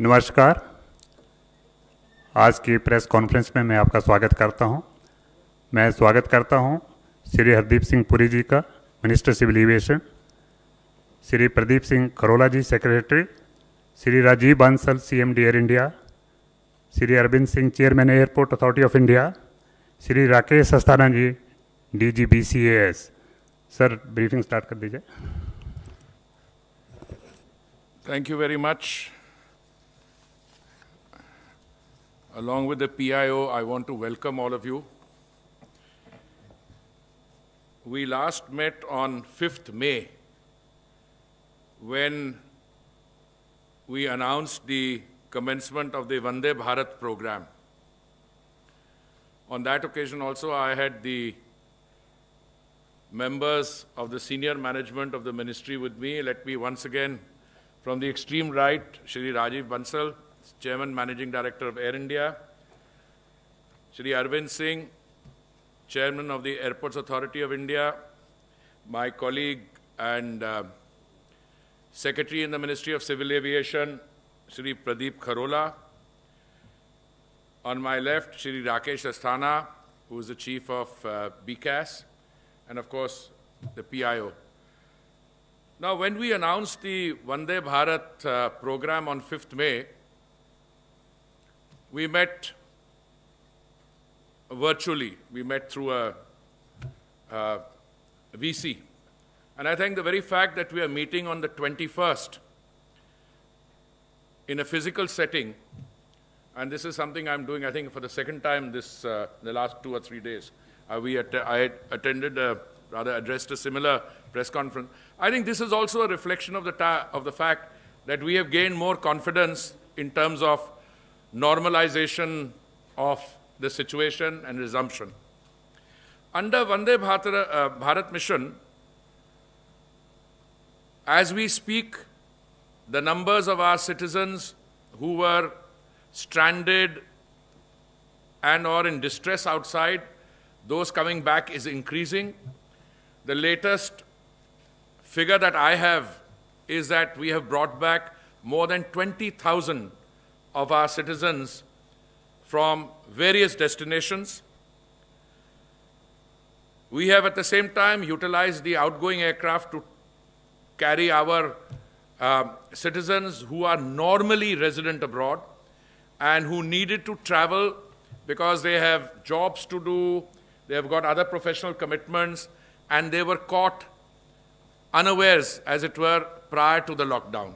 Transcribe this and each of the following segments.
नमस्कार। आज की प्रेस कॉन्फ्रेंस में मैं आपका स्वागत करता हूं। मैं स्वागत करता हूं श्री हरदीप सिंह पुरी जी का, minister civil aviation, Shri Pradeep Singh Kharola ji, secretary, Shri Rajiv Bansal, CMD Air India, Shri Arvind Singh, chairman Airport Authority of India, Shri Rakesh Asthana ji, DG BCAS। Sir, briefing start कर दीजिए। Thank you very much. Along with the PIO, I want to welcome all of you. We last met on 5th May when we announced the commencement of the Vande Bharat program. On that occasion also, I had the members of the senior management of the ministry with me. Let me once again, from the extreme right, Shri Rajiv Bansal, Chairman Managing Director of Air India, Shri Arvind Singh, Chairman of the Airports Authority of India, my colleague and Secretary in the Ministry of Civil Aviation, Shri Pradeep Kharola. On my left, Shri Rakesh Asthana, who is the Chief of BCAS, and of course, the PIO. Now, when we announced the Vande Bharat program on 5th May, we met virtually. We met through a VC. And I think the very fact that we are meeting on the 21st in a physical setting, and this is something I'm doing, I think, for the second time the last 2 or 3 days. I attended, rather addressed a similar press conference. I think this is also a reflection of the fact that we have gained more confidence in terms of normalization of the situation and resumption. Under Vande Bharat mission, as we speak, the numbers of our citizens who were stranded and or in distress outside, those coming back is increasing. The latest figure that I have is that we have brought back more than 20,000 of our citizens from various destinations. We have at the same time utilized the outgoing aircraft to carry our citizens who are normally resident abroad and who needed to travel because they have jobs to do, they have got other professional commitments, and they were caught unawares, as it were, prior to the lockdown.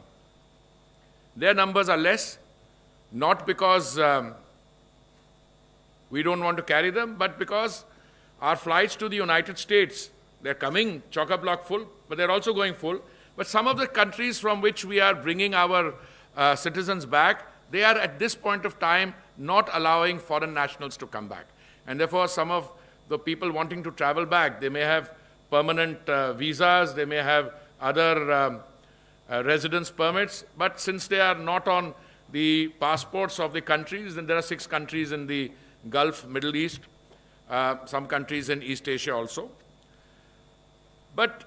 Their numbers are less, not because we don't want to carry them, but because our flights to the United States, they're coming chock-a-block full, but they're also going full. But some of the countries from which we are bringing our citizens back, they are at this point of time not allowing foreign nationals to come back. And therefore, some of the people wanting to travel back, they may have permanent visas, they may have other residence permits, but since they are not on the passports of the countries, and there are 6 countries in the Gulf, Middle East, some countries in East Asia also. But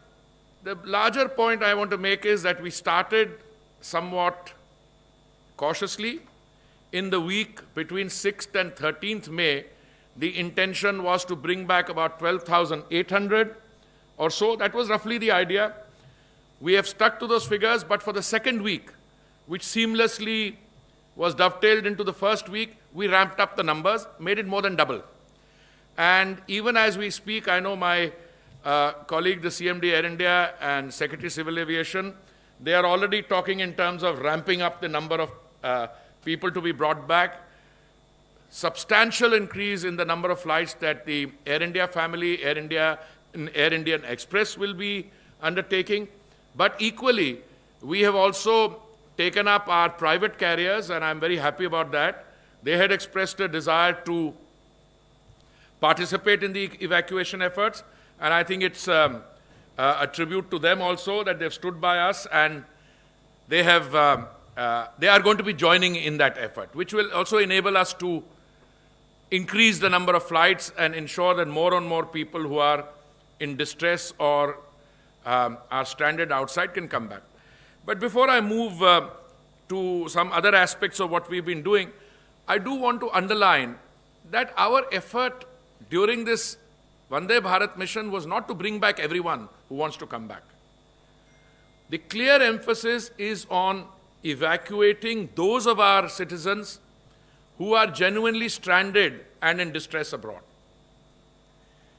the larger point I want to make is that we started somewhat cautiously. In the week between 6th and 13th May, the intention was to bring back about 12,800 or so. That was roughly the idea. We have stuck to those figures, but for the second week, which seamlessly was dovetailed into the first week, we ramped up the numbers, made it more than double. And even as we speak, I know my colleague, the CMD Air India and Secretary Civil Aviation, they are already talking in terms of ramping up the number of people to be brought back. Substantial increase in the number of flights that the Air India family, Air Indian Express will be undertaking. But equally, we have also taken up our private carriers, and I'm very happy about that. They had expressed a desire to participate in the evacuation efforts, and I think it's a tribute to them also that they've stood by us, and they are going to be joining in that effort, which will also enable us to increase the number of flights and ensure that more and more people who are in distress or are stranded outside can come back. But before I move to some other aspects of what we've been doing, I do want to underline that our effort during this Vande Bharat mission was not to bring back everyone who wants to come back. The clear emphasis is on evacuating those of our citizens who are genuinely stranded and in distress abroad.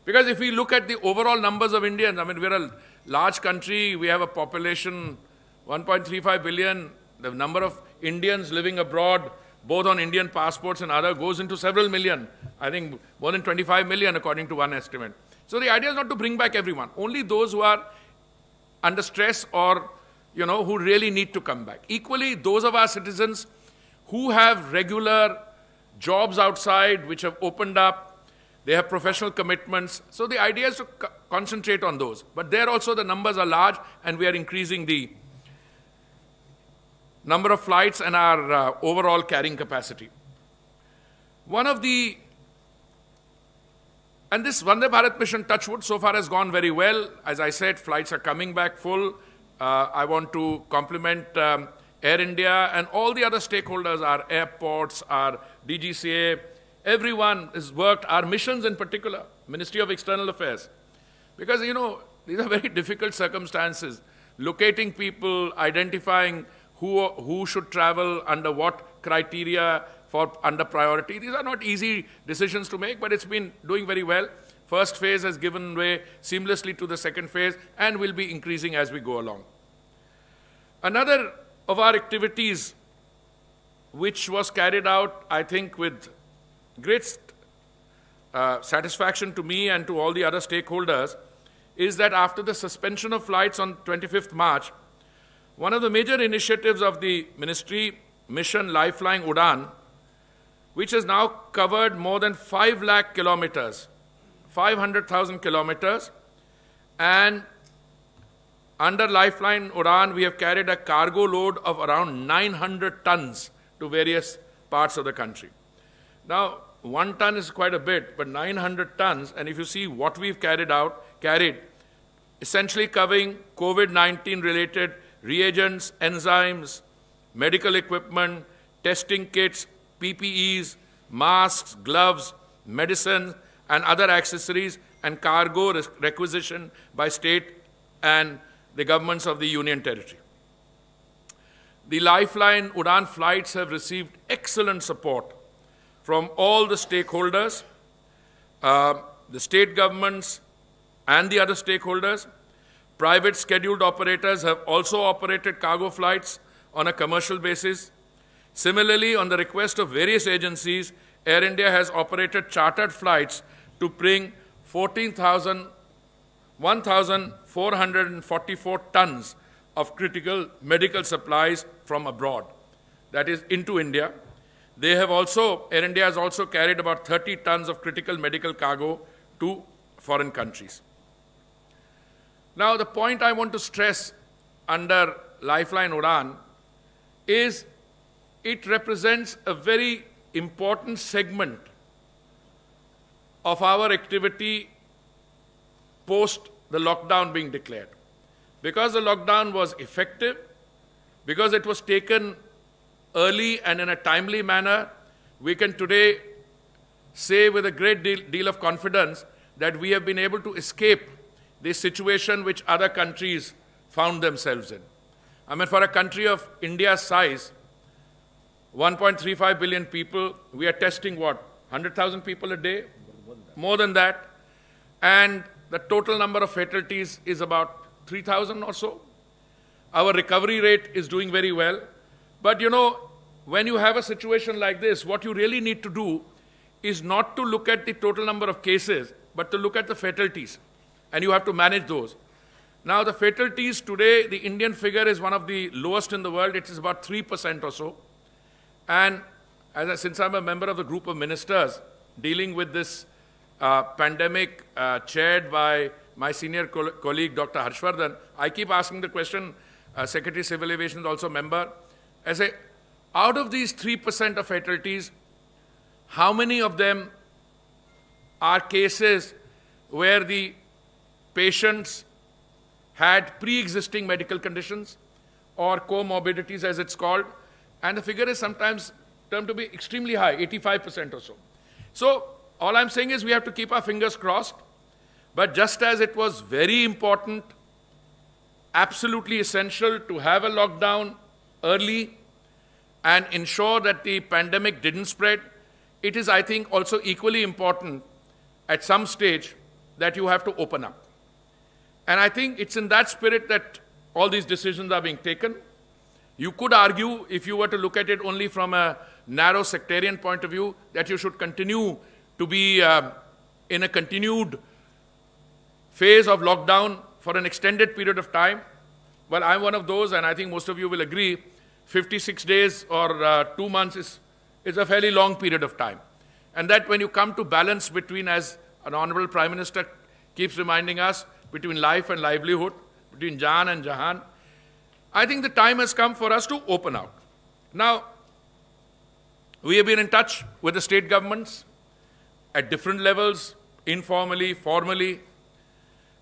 Because if we look at the overall numbers of Indians, I mean, we're a large country, we have a population 1.35 billion, the number of Indians living abroad, both on Indian passports and other, goes into several million. I think more than 25 million according to one estimate. So the idea is not to bring back everyone, only those who are under stress or, who really need to come back. Equally, those of our citizens who have regular jobs outside, which have opened up, they have professional commitments. So the idea is to concentrate on those. But there also the numbers are large, and we are increasing the number of flights and our overall carrying capacity. And this Vande Bharat mission, touch wood, so far has gone very well. As I said, flights are coming back full. I want to compliment Air India and all the other stakeholders, our airports, our DGCA, everyone has worked, our missions in particular, Ministry of External Affairs. Because, these are very difficult circumstances. Locating people, identifying who should travel, under what criteria for under priority. These are not easy decisions to make, but it's been doing very well. First phase has given way seamlessly to the second phase and will be increasing as we go along. Another of our activities which was carried out, I think, with great satisfaction to me and to all the other stakeholders, is that after the suspension of flights on 25th March, one of the major initiatives of the ministry, Mission Lifeline Udan, which has now covered more than 5 lakh kilometers, 500,000 kilometers, and under Lifeline Udan, we have carried a cargo load of around 900 tons to various parts of the country. Now, 1 ton is quite a bit, but 900 tons, and if you see what we've carried, essentially covering COVID-19 related reagents, enzymes, medical equipment, testing kits, PPEs, masks, gloves, medicine, and other accessories, and cargo requisition by state and the governments of the Union Territory. The Lifeline Udan flights have received excellent support from all the stakeholders, the state governments and the other stakeholders. Private scheduled operators have also operated cargo flights on a commercial basis. Similarly, on the request of various agencies, Air India has operated chartered flights to bring 1,444 tons of critical medical supplies from abroad, that is, into India. Air India has also carried about 30 tons of critical medical cargo to foreign countries. Now, the point I want to stress under Lifeline Udan is it represents a very important segment of our activity post the lockdown being declared. Because the lockdown was effective, because it was taken early and in a timely manner, we can today say with a great deal of confidence that we have been able to escape the situation which other countries found themselves in. I mean, for a country of India's size, 1.35 billion people, we are testing what, 100,000 people a day? More than that. And the total number of fatalities is about 3,000 or so. Our recovery rate is doing very well. But when you have a situation like this, what you really need to do is not to look at the total number of cases, but to look at the fatalities. And you have to manage those. Now, the fatalities today, the Indian figure is one of the lowest in the world. It is about 3% or so. And since I'm a member of the group of ministers dealing with this pandemic chaired by my senior colleague, Dr. Harshvardhan, I keep asking the question, Secretary Civil Aviation is also a member. I say, out of these 3% of fatalities, how many of them are cases where the patients had pre-existing medical conditions or comorbidities as it's called, And the figure is sometimes termed to be extremely high, 85% or so. So all I'm saying is we have to keep our fingers crossed. But just as it was very important, absolutely essential to have a lockdown early and ensure that the pandemic didn't spread, it is, I think, also equally important at some stage that you have to open up. And I think it's in that spirit that all these decisions are being taken. You could argue, if you were to look at it only from a narrow sectarian point of view, that you should continue to be in a continued phase of lockdown for an extended period of time. Well, I'm one of those, and I think most of you will agree, 56 days or 2 months is a fairly long period of time. And that when you come to balance between, as an Honorable Prime Minister keeps reminding us, between life and livelihood, between Jaan and Jahan, I think the time has come for us to open out. Now, we have been in touch with the state governments at different levels, informally, formally,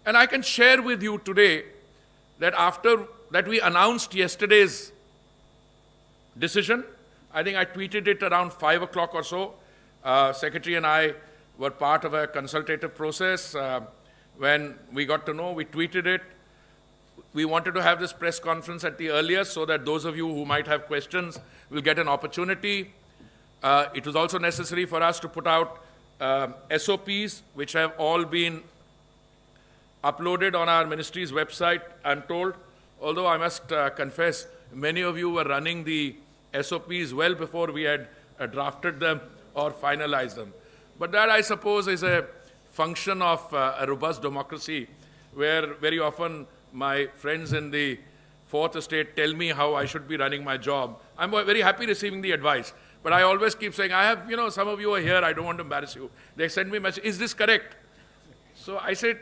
and I can share with you today that after that we announced yesterday's decision, I think I tweeted it around 5 o'clock or so. Secretary and I were part of a consultative process. When we got to know, we tweeted it. We wanted to have this press conference at the earliest so that those of you who might have questions will get an opportunity. It was also necessary for us to put out SOPs, which have all been uploaded on our ministry's website, I'm told. Although I must confess, many of you were running the SOPs well before we had drafted them or finalized them. But that, I suppose, is a function of a robust democracy, where very often my friends in the Fourth Estate tell me how I should be running my job. I'm very happy receiving the advice, but I always keep saying, I have, some of you are here, I don't want to embarrass you. They send me a message, is this correct? So I said,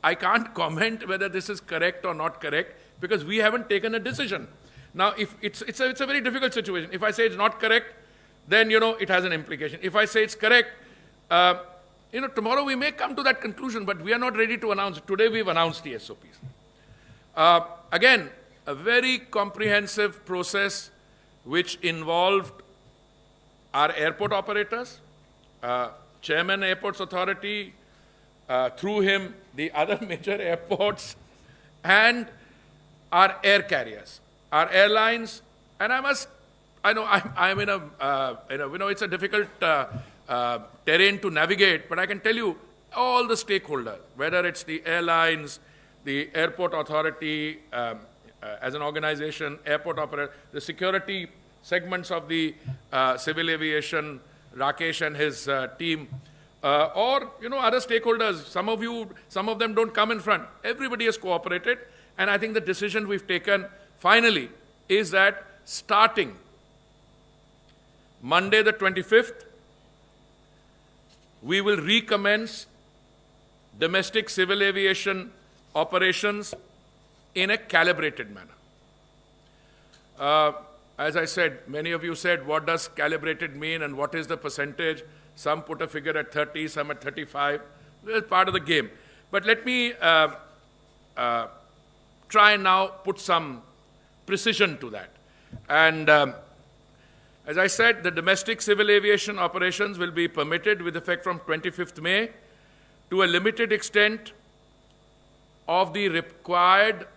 I can't comment whether this is correct or not correct, because we haven't taken a decision. Now, if it's a very difficult situation. If I say it's not correct, then, it has an implication. If I say it's correct, tomorrow we may come to that conclusion, but we are not ready to announce it. Today we've announced the SOPs. Again, a very comprehensive process which involved our airport operators, Chairman Airports Authority, through him the other major airports, and our air carriers, our airlines. And I know I'm in it's a difficult terrain to navigate, but I can tell you all the stakeholders, whether it's the airlines, the airport authority as an organization, airport operator, the security segments of the civil aviation, Rakesh and his team, or other stakeholders. Some of them don't come in front. Everybody has cooperated, and I think the decision we've taken finally is that starting Monday the 25th, we will recommence domestic civil aviation operations in a calibrated manner. As I said, many of you said, what does calibrated mean and what is the percentage? Some put a figure at 30, some at 35. It's part of the game. But let me try and now put some precision to that. And as I said, the domestic civil aviation operations will be permitted with effect from 25th May to a limited extent of the required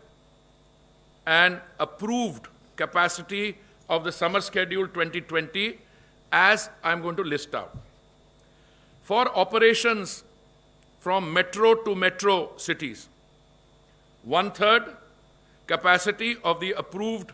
and approved capacity of the summer schedule 2020, as I'm going to list out. For operations from metro to metro cities, 1/3 capacity of the approved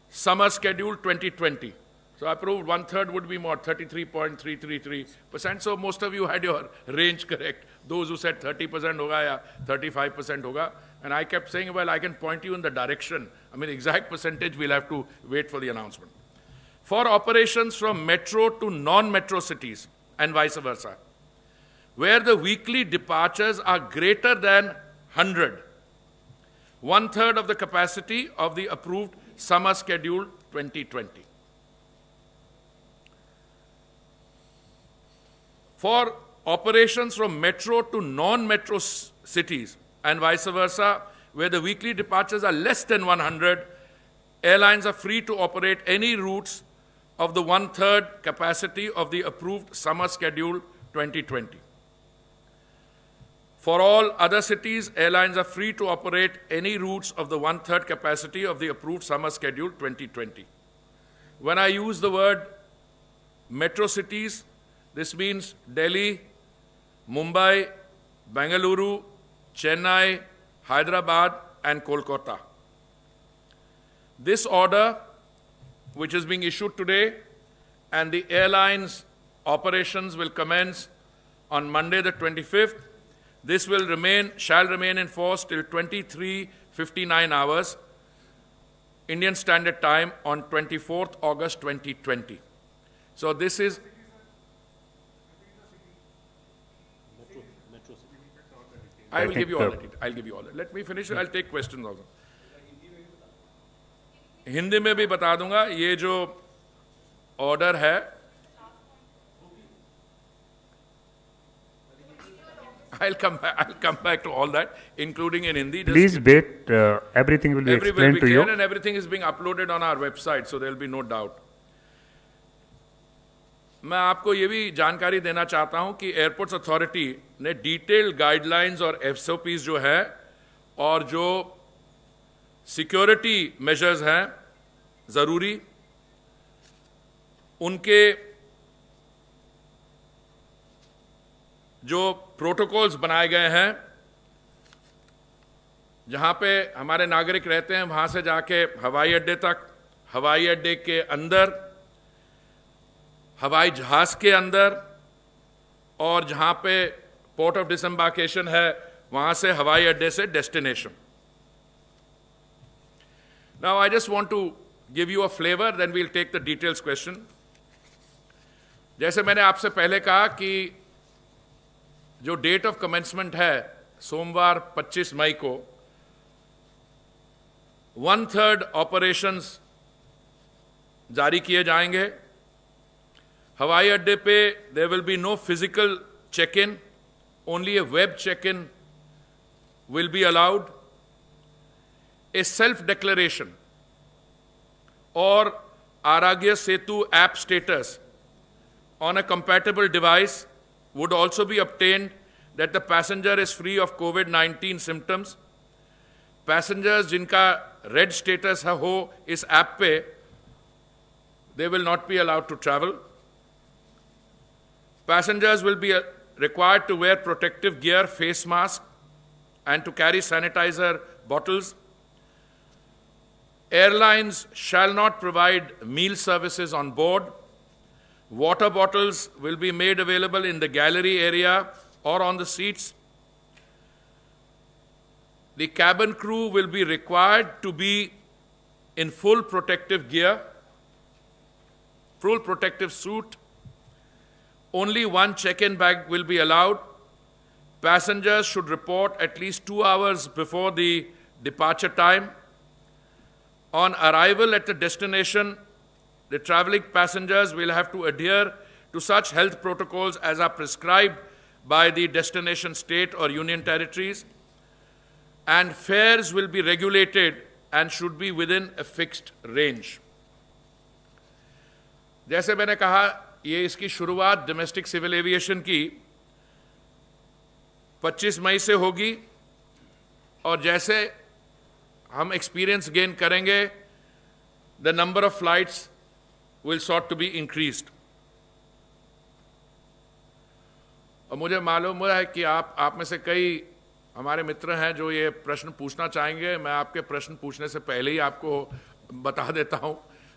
summer schedule 2020. So approved 1/3 would be more, 33.333%. So most of you had your range correct. Those who said 30% hoga ya 35% hoga. And I kept saying, well, I can point you in the direction. I mean, exact percentage, we'll have to wait for the announcement. For operations from metro to non-metro cities and vice versa, where the weekly departures are greater than 100, 1/3 of the capacity of the approved summer schedule 2020. For operations from metro to non-metro cities and vice versa, where the weekly departures are less than 100, airlines are free to operate any routes of the one-third capacity of the approved summer schedule 2020. For all other cities, airlines are free to operate any routes of the one-third capacity of the approved summer schedule 2020. When I use the word metro cities, this means Delhi, Mumbai, Bengaluru, Chennai, Hyderabad, and Kolkata. This order, which is being issued today, and the airlines' operations will commence on Monday the 25th. This shall remain in force till 23:59 hours, Indian Standard Time, on 24th August 2020. So this is I will give you all that. I'll give you all that. Let me finish. I'll take questions also. Hindi में भी बता दूंगा ये जो order है I'll come back to all that, including in Hindi. Please wait. Everything will be explained to you. And everything is being uploaded on our website, so there will be no doubt. मैं आपको ये भी जानकारी देना चाहता हूं कि airports authority ने डिटेल्ड गाइडलाइंस और एसओपीज जो है और जो सिक्योरिटी मेजर्स हैं जरूरी, उनके जो प्रोटोकॉल्स बनाए गए हैं, जहां पे हमारे नागरिक रहते हैं वहां से जाके हवाई अड्डे तक, हवाई अड्डे के अंदर, हवाई जहाज के अंदर, और जहां पे पोर्ट ऑफ डिसएम्बार्केशन है वहां से हवाई अड्डे से destination. Now I just want to give you a flavour, then we'll take the details question. जैसे मैंने आपसे पहले कहा कि जो डेट ऑफ कमेंसमेंट है सोमवार 25 मई को, 1/3 ऑपरेशंस जारी किए जाएंगे. हवाई अड्डे पे there will be no physical check in, only a web check in will be allowed. A self declaration और Aarogya Setu app status on a compatible device would also be obtained that the passenger is free of COVID-19 symptoms. Passengers जिनका red status हो इस app पे, they will not be allowed to travel. Passengers will be required to wear protective gear, face mask, and to carry sanitizer bottles. Airlines shall not provide meal services on board. Water bottles will be made available in the gallery area or on the seats. The cabin crew will be required to be in full protective gear, full protective suit. Only one check-in bag will be allowed. Passengers should report at least 2 hours before the departure time. On arrival at the destination, the traveling passengers will have to adhere to such health protocols as are prescribed by the destination state or union territories, and fares will be regulated and should be within a fixed range. जैसे मैंने कहा, ये इसकी शुरुआत domestic civil aviation की 25 मई से होगी, और जैसे हम एक्सपीरियंस गेन करेंगे, the number of flights will sought to be increased. और मुझे मालूम है कि आप में से कई हमारे मित्र हैं जो ये प्रश्न पूछना चाहेंगे. मैं आपके प्रश्न पूछने से पहले ही आपको बता देता हूं.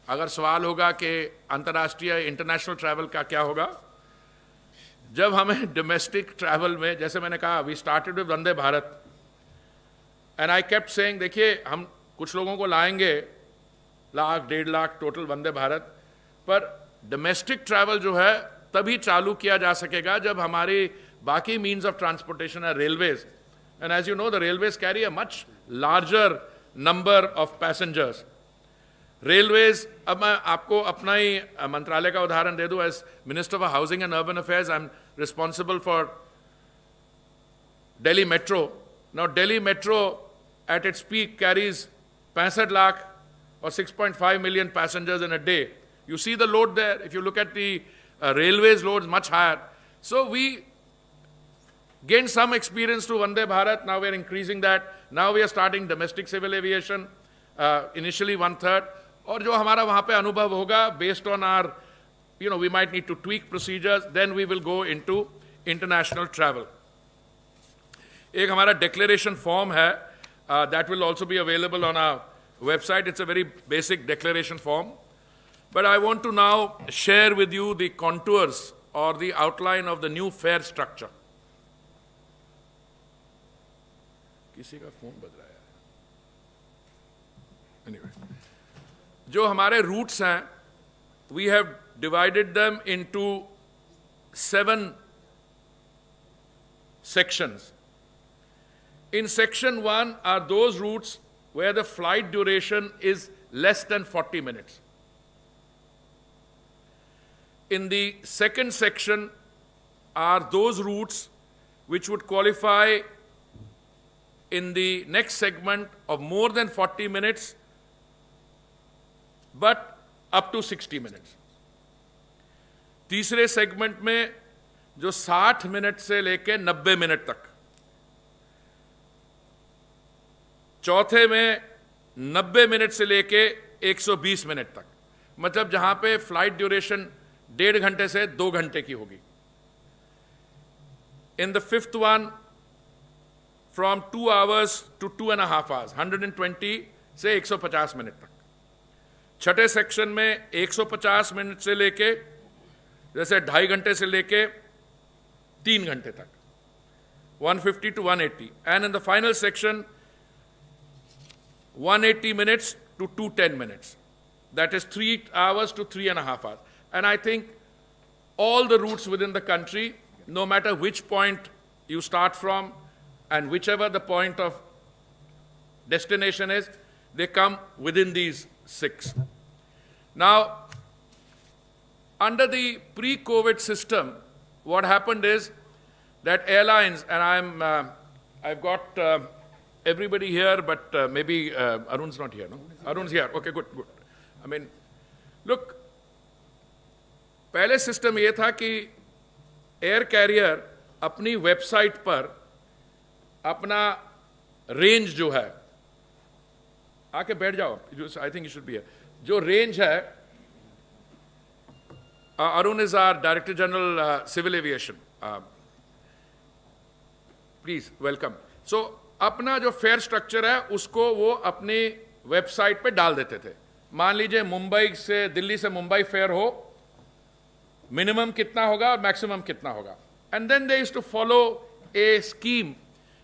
अगर सवाल होगा कि अंतर्राष्ट्रीय इंटरनेशनल ट्रैवल का क्या होगा, जब हमें डोमेस्टिक ट्रैवल में, जैसे मैंने कहा, we started with Vande Bharat, and I kept saying, देखिए हम कुछ लोगों को लाएंगे, 1,00,000 1.5 लाख टोटल वंदे भारत, पर डोमेस्टिक ट्रैवल जो है तभी चालू किया जा सकेगा जब हमारी बाकी मीन्स ऑफ ट्रांसपोर्टेशन है railways. And as you know, the railways carry a much larger number of passengers. Railways, अब मैं आपको अपना ही मंत्रालय का उदाहरण दे दूं. As minister for housing and urban affairs, I am responsible for Delhi metro. Now Delhi metro at its peak carries 65 lakh or 6.5 million passengers in a day. You see the load there. If you look at the railways loads, much higher. So we gained some experience to Vande Bharat. Now we are increasing that. Now we are starting domestic civil aviation, initially 1/3. और जो हमारा वहाँ पे अनुभव होगा, based on our, we might need to tweak procedures, then we will go into international travel. एक हमारा declaration form है, that will also be available on our website. It's a very basic declaration form. But I want to now share with you the contours or the outline of the new fare structure. किसी का phone बज रहा है. Anyway, जो हमारे routes हैं, we have divided them into 7 sections. In section 1 are those routes where the flight duration is less than 40 minutes. In the second section are those routes which would qualify in the next segment of more than 40 minutes, but up to 60 minutes. तीसरे segment में जो 60 minute से लेके 90 minute तक, चौथे में 90 minute से लेके 120 मिनट तक, मतलब जहां पे फ्लाइट ड्यूरेशन 1.5 घंटे से 2 घंटे की होगी. In the fifth one, from 2 hours to 2.5 hours, 120 से 150 मिनट तक. छठे सेक्शन में 150 मिनट से लेके, जैसे 2.5 घंटे से लेके 3 घंटे तक, 150 to 180. And in the final section, 180 minutes to 210 minutes. That is 3 hours to 3.5 hours. And I think all the routes within the country, no matter which point you start from and whichever the point of destination is, they come within these 6. Now, under the pre-COVID system, what happened is that airlines, and I've got everybody here, but maybe Arun's not here, no? Arun's here. Okay, good. I mean, look, पहले system ये था कि air career अपनी website पर अपना range जो है, आके बैठ जाओ, I think you should be here, जो रेंज है, Arun is our director general civil aviation, please welcome. So अपना जो फेयर स्ट्रक्चर है उसको वो अपनी वेबसाइट पे डाल देते थे. मान लीजिए मुंबई से, दिल्ली से मुंबई फेयर हो, मिनिमम कितना होगा और मैक्सिमम कितना होगा. And then they used to follow a scheme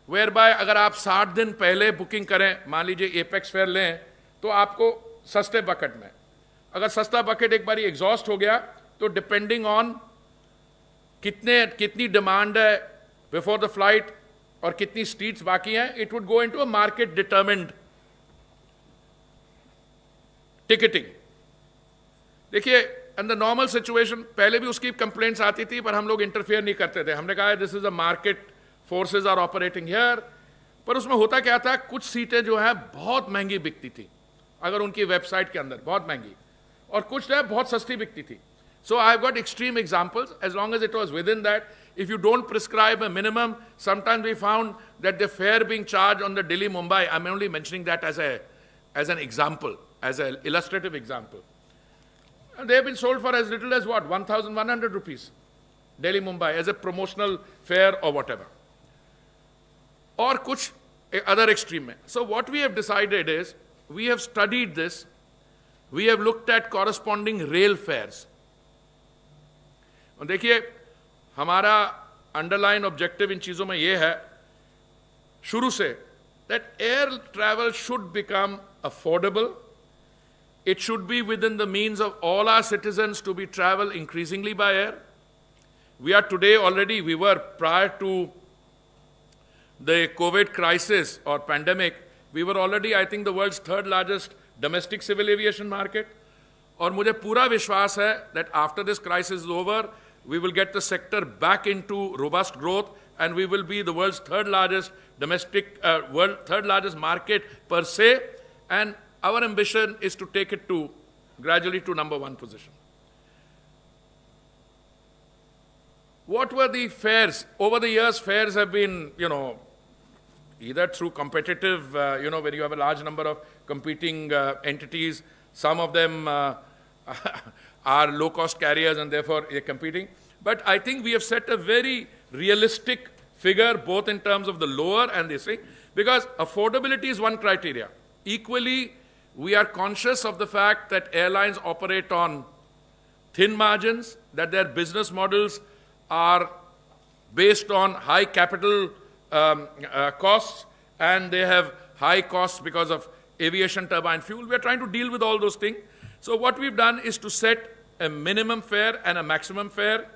whereby अगर आप 60 दिन पहले बुकिंग करें, मान लीजिए एपेक्स फेयर लें, तो आपको सस्ते बकेट में, अगर सस्ता बकेट एक बार एग्जॉस्ट हो गया तो डिपेंडिंग ऑन कितनी डिमांड है बिफोर द फ्लाइट और कितनी सीट्स बाकी हैं, it would go into a market determined ticketing. देखिए, इन द नॉर्मल सिचुएशन पहले भी उसकी कंप्लेंट्स आती थी, पर हम लोग इंटरफेयर नहीं करते थे. हमने कहा this is a market, forces are operating here. पर उसमें होता क्या था, कुछ सीटें जो है बहुत महंगी बिकती थी अगर उनकी वेबसाइट के अंदर, बहुत महंगी, और कुछ जो है बहुत सस्ती बिकती थी. So I've got extreme examples. As long as it was within that, if you don't prescribe a minimum, sometimes we found that the fare being charged on the Delhi-Mumbai, I'm only mentioning that as an example, as an illustrative example. And they have been sold for as little as what, 1,100 rupees, Delhi-Mumbai, as a promotional fare or whatever. Or kuch other extreme. So what we have decided is, we have studied this, we have looked at corresponding rail fares. और देखिए, हमारा underline objective इन चीज़ों में ये है शुरू से, that air travel should become affordable. It should be within the means of all our citizens to be travel increasingly by air. We are today already, we were prior to the COVID crisis or pandemic, we were already, I think, the world's 3rd largest domestic civil aviation market. और मुझे पूरा विश्वास है that after this crisis is over, we will get the sector back into robust growth, and we will be the world's 3rd largest domestic, world 3rd largest market per se, and our ambition is to take it to gradually to number 1 position. What were the fares? Over the years, fares have been, either through competitive, where you have a large number of competing entities. Some of them are low-cost carriers and therefore they're competing. But I think we have set a very realistic figure, both in terms of the lower and this thing, because affordability is one criteria. Equally, we are conscious of the fact that airlines operate on thin margins, that their business models are based on high capital costs, and they have high costs because of aviation turbine fuel. We're trying to deal with all those things. So what we've done is to set a minimum fare and a maximum fare.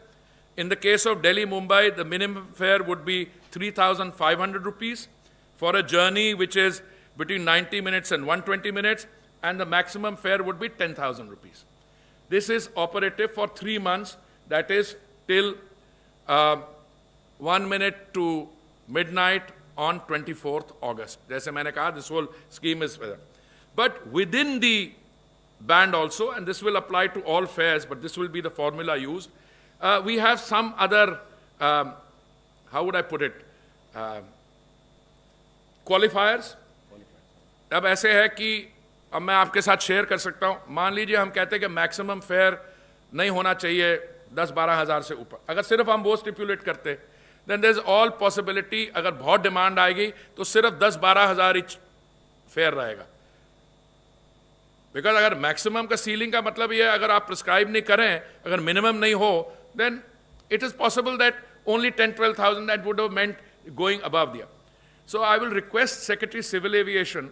In the case of Delhi-Mumbai, the minimum fare would be 3,500 rupees for a journey which is between 90 minutes and 120 minutes, and the maximum fare would be 10,000 rupees. This is operative for 3 months, that is till 1 minute to midnight on 24th August. Jaise maine kaha, this whole scheme is there. But within the band also, and this will apply to all fares, but this will be the formula used, we have some other, how would I put it, qualifiers. अब ऐसे है कि अब मैं आपके साथ share कर सकता हूँ. मान लीजिए हम कहते हैं कि मैक्सिमम फेयर नहीं होना चाहिए 10-12 हज़ार से ऊपर. अगर सिर्फ हम वो स्टिपुलेट करते, then there is all possibility, अगर बहुत डिमांड आएगी तो सिर्फ 10-12 हज़ार ही फेयर रहेगा. बिकॉज अगर मैक्सिमम का सीलिंग का मतलब ये है, अगर आप प्रिस्क्राइब नहीं करें, अगर मिनिमम नहीं हो, then it is possible that only 10-12,000 that would have meant going above there. So I will request Secretary Civil Aviation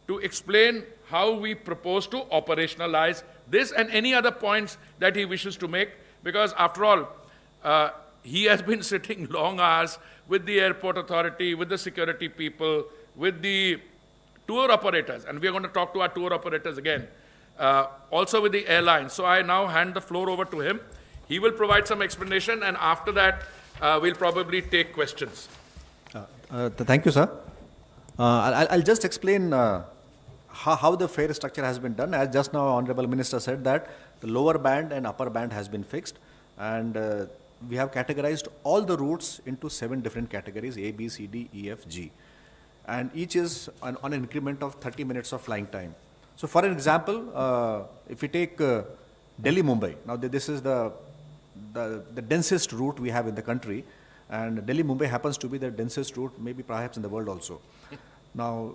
to explain how we propose to operationalize this and any other points that he wishes to make, because after all, he has been sitting long hours with the airport authority, with the security people, with the tour operators, and we are going to talk to our tour operators again, also with the airlines. So I now hand the floor over to him. He will provide some explanation, and after that, we'll probably take questions. Thank you, sir. I'll just explain how the fare structure has been done. As just now Honorable Minister said that the lower band and upper band has been fixed, and we have categorized all the routes into 7 different categories, A, B, C, D, E, F, G. And each is on an increment of 30 minutes of flying time. So for an example, if we take Delhi-Mumbai, now this is the densest route we have in the country, and Delhi-Mumbai happens to be the densest route, maybe perhaps in the world also. Now,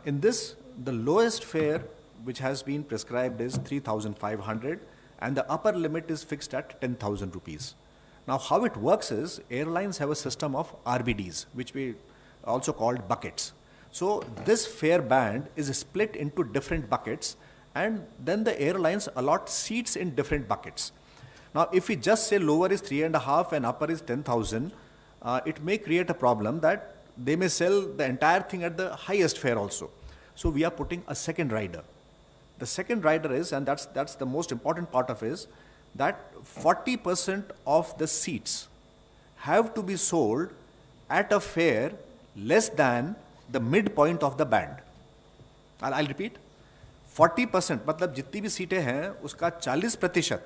in this, the lowest fare which has been prescribed is 3,500, and the upper limit is fixed at 10,000 rupees. Now, how it works is, airlines have a system of RBDs, which we also called buckets. So this fare band is split into different buckets, and then the airlines allot seats in different buckets. Now, if we just say lower is 3.5 and upper is 10,000, it may create a problem that they may sell the entire thing at the highest fare also. So we are putting a second rider. The second rider is, and that's the most important part of is, that 40% of the seats have to be sold at a fare less than the midpoint of the band. I'll repeat. 40%, मतलब जितनी भी सीटें हैं उसका 40%,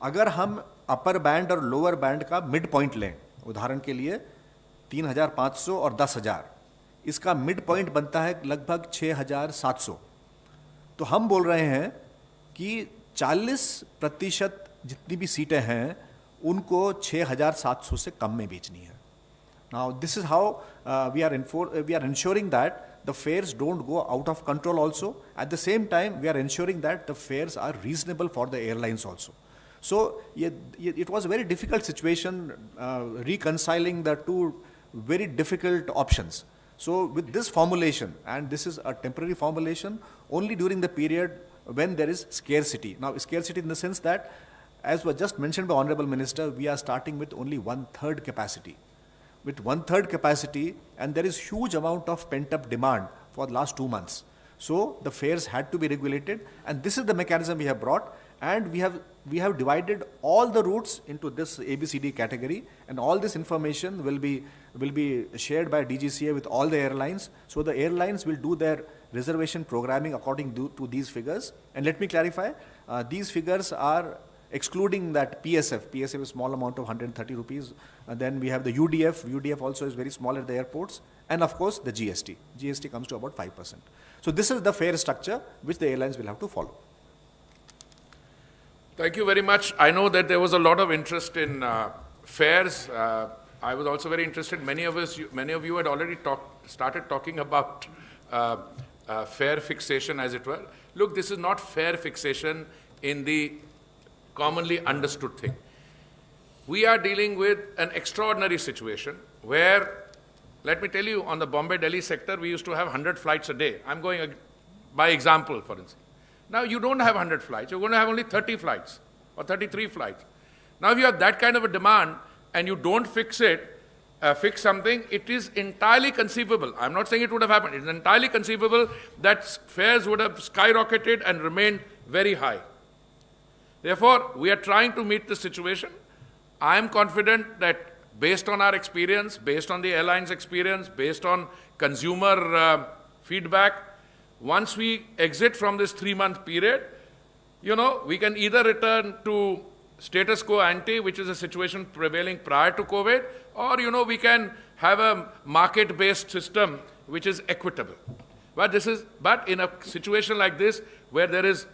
अगर हम upper band और lower band का मिड पॉइंट लें, उदाहरण के लिए 3,500 और 10,000, इसका मिड पॉइंट बनता है लगभग 6,700. तो हम बोल रहे हैं कि 40% जितनी भी सीटें हैं उनको 6,700 से कम में बेचनी है. Now this is how we are ensuring that the fares don't go out of control also. At the same time, we are ensuring that the fares are reasonable for the airlines also. So it was a very difficult situation reconciling the two very difficult options. So with this formulation, and this is a temporary formulation, only during the period when there is scarcity. Now scarcity in the sense that, as was just mentioned by Honorable Minister, we are starting with only 1/3 capacity. With 1/3 capacity, and there is huge amount of pent-up demand for the last 2 months. So the fares had to be regulated, and this is the mechanism we have brought, and we have divided all the routes into this ABCD category, and all this information will be shared by DGCA with all the airlines. So the airlines will do their reservation programming according to these figures. And let me clarify, these figures are excluding that PSF. PSF is small amount of 130 rupees. And then we have the UDF. UDF also is very small at the airports. And of course, the GST. GST comes to about 5%. So this is the fare structure which the airlines will have to follow. Thank you very much. I know that there was a lot of interest in fares. I was also very interested. Many of you had already started talking about fare fixation, as it were. Look, this is not fare fixation in the commonly understood thing. We are dealing with an extraordinary situation where, let me tell you, on the Bombay-Delhi sector, we used to have 100 flights a day. I'm going by example, for instance. Now, you don't have 100 flights. You're going to have only 30 flights or 33 flights. Now, if you have that kind of a demand and you don't fix something, it is entirely conceivable. I'm not saying it would have happened. It's entirely conceivable that fares would have skyrocketed and remained very high. Therefore, we are trying to meet the situation. I am confident that based on our experience, based on the airline's experience, based on consumer feedback, once we exit from this 3-month period, we can either return to status quo ante, which is a situation prevailing prior to COVID, or, we can have a market-based system which is equitable. But in a situation like this, where there is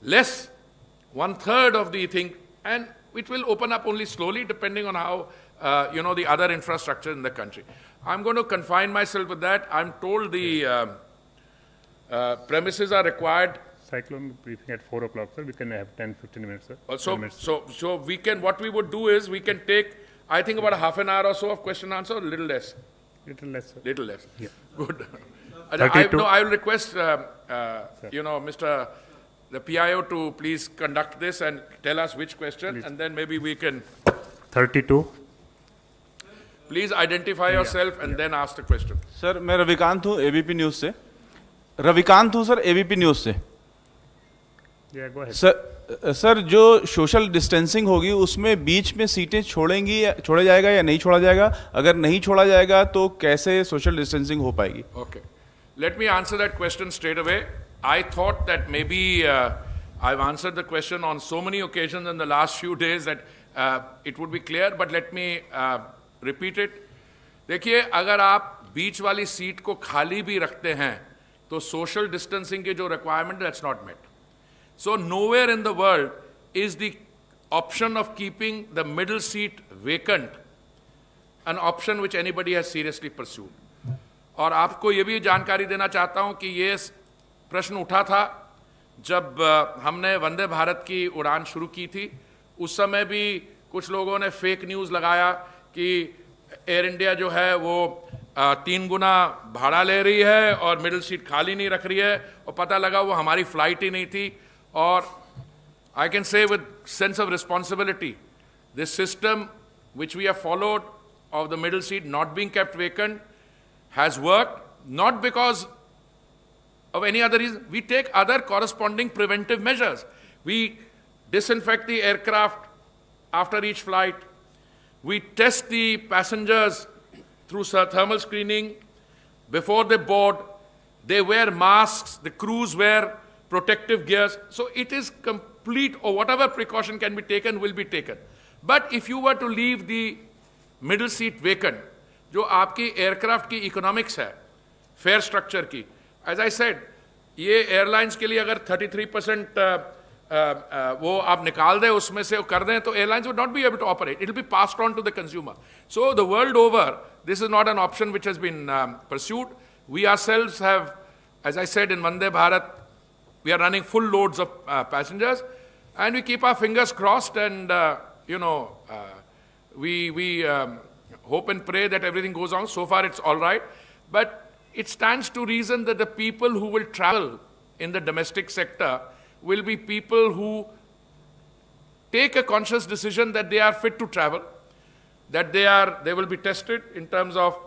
less, 1/3 of the thing, and it will open up only slowly depending on how, the other infrastructure in the country. I'm going to confine myself with that. I'm told the premises are required. Cyclone briefing at 4 o'clock, sir. We can have 10-15 minutes, sir. So we can, what we would do is we can take, I think, about a half an hour or so of question and answer, a little less. Little less, sir. Little less. Yeah. Good. 32. I will request, the PIO to please conduct this and tell us which question, please. And then maybe we can... 32. Please identify yourself and then ask the question. Sir मैं रविकांत हूँ ABP news से। रविकांत हूँ sir ABP news से। Yeah, go ahead. Sir जो social distancing होगी उसमें बीच में सीटें छोड़ा जाएगा या नहीं छोड़ा जाएगा? अगर नहीं छोड़ा जाएगा तो कैसे सोशल डिस्टेंसिंग हो पाएगी? Okay. Let me answer that question straight away. I thought that maybe I've answered the question on so many occasions in the last few days that it would be clear, but let me repeat it. देखिए, अगर आप बीच वाली seat को खाली भी रखते हैं तो सोशल डिस्टेंसिंग के जो requirement that's not met. So nowhere in the world is the option of keeping the middle seat vacant an option which anybody has seriously pursued. और आपको ये भी जानकारी देना चाहता हूं कि ये प्रश्न उठा था जब हमने वंदे भारत की उड़ान शुरू की थी. उस समय भी कुछ लोगों ने फेक न्यूज़ लगाया कि एयर इंडिया जो है वो 3 गुना भाड़ा ले रही है और मिडिल सीट खाली नहीं रख रही है, और पता लगा वो हमारी फ्लाइट ही नहीं थी. और I can say with sense of responsibility this system which we have followed of the middle seat not being kept vacant has worked, not because of any other reason. We take other corresponding preventive measures. We disinfect the aircraft after each flight. We test the passengers through thermal screening before they board. They wear masks. The crews wear protective gears. So it is complete, or whatever precaution can be taken will be taken. But if you were to leave the middle seat vacant, जो आपकी aircraft की economics है, fare structure की, as I said, ये airlines के लिए अगर 33% वो आप निकाल दें उसमें से कर दें तो airlines would not be able to operate. It will be passed on to the consumer. So the world over, this is not an option which has been pursued. We ourselves have, as I said, in Vande Bharat, we are running full loads of passengers, and we keep our fingers crossed, and we hope and pray that everything goes on. So far, it's all right, but it stands to reason that the people who will travel in the domestic sector will be people who take a conscious decision that they are fit to travel, that they will be tested in terms of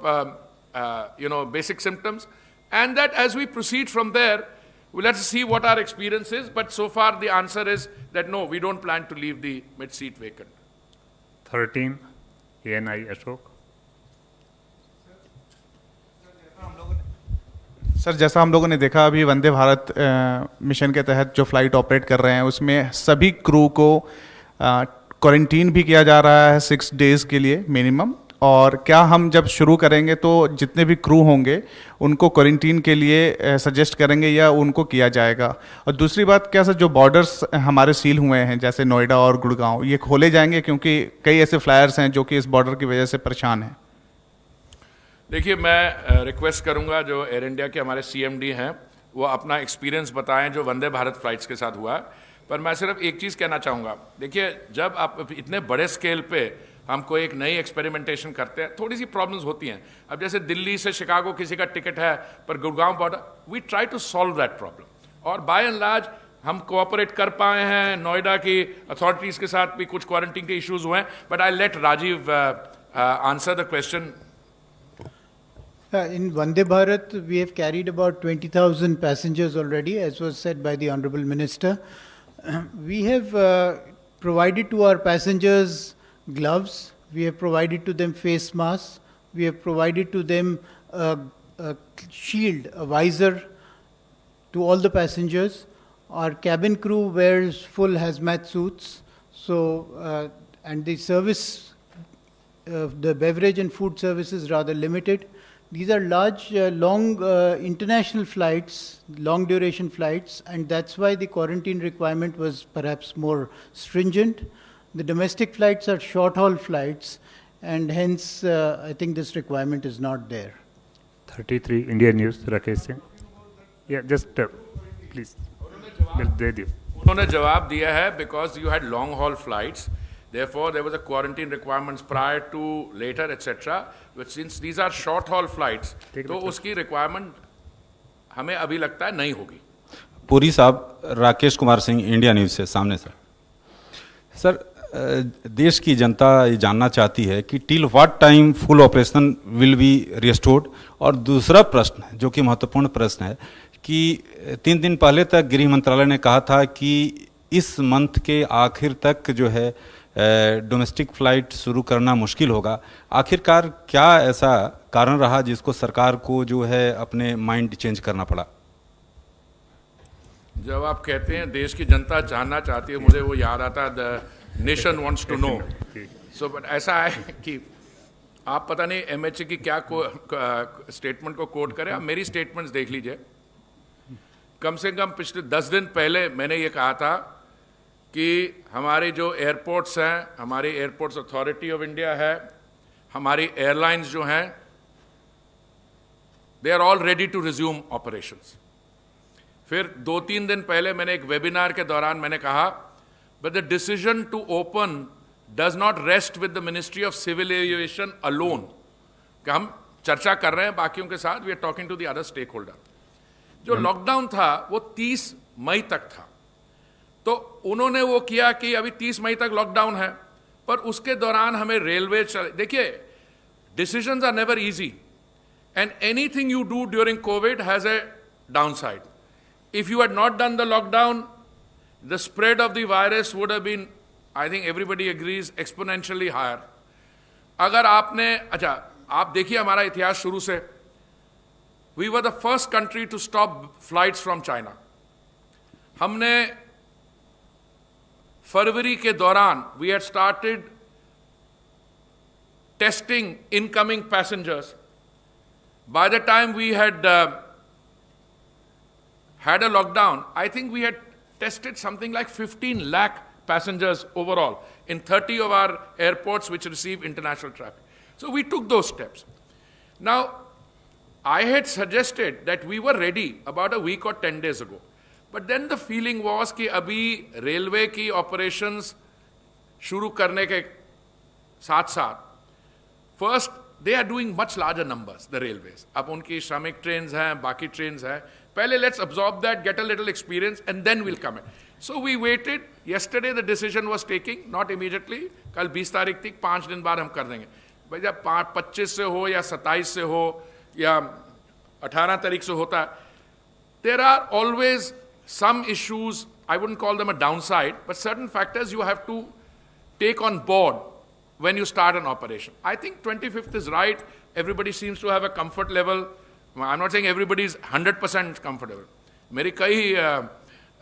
basic symptoms, and that as we proceed from there, we'll have to see what our experience is. But so far, the answer is that no, we don't plan to leave the mid-seat vacant. 13, ANI Ashok. Sir जैसा हम लोगों ने देखा अभी Vande Bharat mission के तहत जो flight operate कर रहे हैं उसमें सभी क्रू को क्वारंटीन भी किया जा रहा है 6 डेज के लिए मिनिमम, और क्या हम जब शुरू करेंगे तो जितने भी क्रू होंगे उनको क्वारंटीन के लिए सजेस्ट करेंगे या उनको किया जाएगा? और दूसरी बात, क्या सर जो बॉर्डर्स हमारे सील हुए हैं जैसे नोएडा और गुड़गांव, ये खोले जाएंगे क्योंकि कई ऐसे फ्लायर्स हैं जो कि इस बॉर्डर की वजह से परेशान हैं? देखिए, मैं रिक्वेस्ट करूंगा जो एयर इंडिया के हमारे सीएमडी हैं वो अपना एक्सपीरियंस बताएं जो वंदे भारत फ्लाइट्स के साथ हुआ है। पर मैं सिर्फ एक चीज़ कहना चाहूँगा, देखिए जब आप इतने बड़े स्केल पे हम कोई एक नई एक्सपेरिमेंटेशन करते हैं, थोड़ी सी प्रॉब्लम्स होती हैं। अब जैसे दिल्ली से शिकागो किसी का टिकट है पर Gurgaon border, we try to solve that problem, और बाय एंड लार्ज हम कोऑपरेट कर पाए हैं। नोएडा की अथॉरिटीज़ के साथ भी कुछ क्वारंटीन के इश्यूज हुए हैं, but I let Rajiv answer the question. In Vande Bharat, we have carried about 20,000 passengers already, as was said by the Honorable Minister. We have provided to our passengers gloves, we have provided to them face masks, we have provided to them a shield, a visor to all the passengers. Our cabin crew wears full hazmat suits, so and the service, the beverage and food service is rather limited. These are large, long international flights, long duration flights, and that's why the quarantine requirement was perhaps more stringent. The domestic flights are short haul flights, and hence I think this requirement is not there. 33 India News, Rakesh Singh. Yeah, just please. उन्होंने जवाब दिया है because you had long haul flights. Therefore, there was a quarantine requirements prior to, later, etc. But since these are short haul flights, तो उसकी requirement हमें अभी लगता है नहीं होगी। पुरी साहब, राकेश कुमार सिंह, इंडिया न्यूज़ से सामने सर। सर, देश की जनता ये जानना चाहती है कि till what time full operation will be restored, और दूसरा प्रश्न जो कि महत्वपूर्ण प्रश्न है कि 3 दिन पहले तक गृह मंत्रालय ने कहा था कि इस मंथ के आखिर तक जो है डोमेस्टिक फ्लाइट शुरू करना मुश्किल होगा। आखिरकार क्या ऐसा कारण रहा जिसको सरकार को जो है अपने माइंड चेंज करना पड़ा? जब आप कहते हैं देश की जनता जानना चाहती है, मुझे वो याद आता है the nation wants to know. So but ऐसा है कि आप पता नहीं एमएचए की क्या स्टेटमेंट को कोट करें, आप मेरी स्टेटमेंट्स देख लीजिए। कम से कम पिछले 10 दिन पहले मैंने ये कहा था कि हमारे जो एयरपोर्ट्स हैं, हमारी एयरपोर्ट्स अथॉरिटी ऑफ इंडिया है, हमारी एयरलाइंस जो हैं, they are all ready to resume operations. फिर 2-3 दिन पहले मैंने एक वेबिनार के दौरान मैंने कहा, but the decision to open does not rest with the ministry of civil aviation alone, कि हम चर्चा कर रहे हैं बाकियों के साथ, we are talking to the other stakeholder. जो लॉकडाउन था वो 30 मई तक था, तो उन्होंने वो किया कि अभी 30 मई तक लॉकडाउन है, पर उसके दौरान हमें रेलवे देखिए, decisions are never easy and anything you do during COVID has a downside. If you had not done the lockdown, the spread of the virus would have been, I think everybody agrees, exponentially higher. अगर आपने, अच्छा आप देखिए हमारा इतिहास शुरू से, we were the first country to stop flights from China. हमने फरवरी के दौरान we had started testing incoming passengers. By the time we had had a lockdown, I think we had tested something like 15 lakh passengers overall in 30 of our airports which receive international traffic. So we took those steps. Now, I had suggested that we were ready about a week or 10 days ago. But then the feeling was कि अभी railway की operations शुरू करने के साथ साथ, first they are doing much larger numbers, the railways. अब उनकी श्रमिक ट्रेन्स हैं, बाकी ट्रेन्स हैं, पहले let's absorb that, get a little experience, and then we'll come in. So we waited. Yesterday the decision was taking, not immediately. कल 20 तारीख थी, 5 दिन बाद हम कर देंगे। भाई जब 25 से हो या 27 से हो या 18 तारीख से होता है, there are always some issues, I wouldn't call them a downside, but certain factors you have to take on board when you start an operation. I think 25th is right. Everybody seems to have a comfort level I'm not saying everybody is 100% comfortable. मेरी कई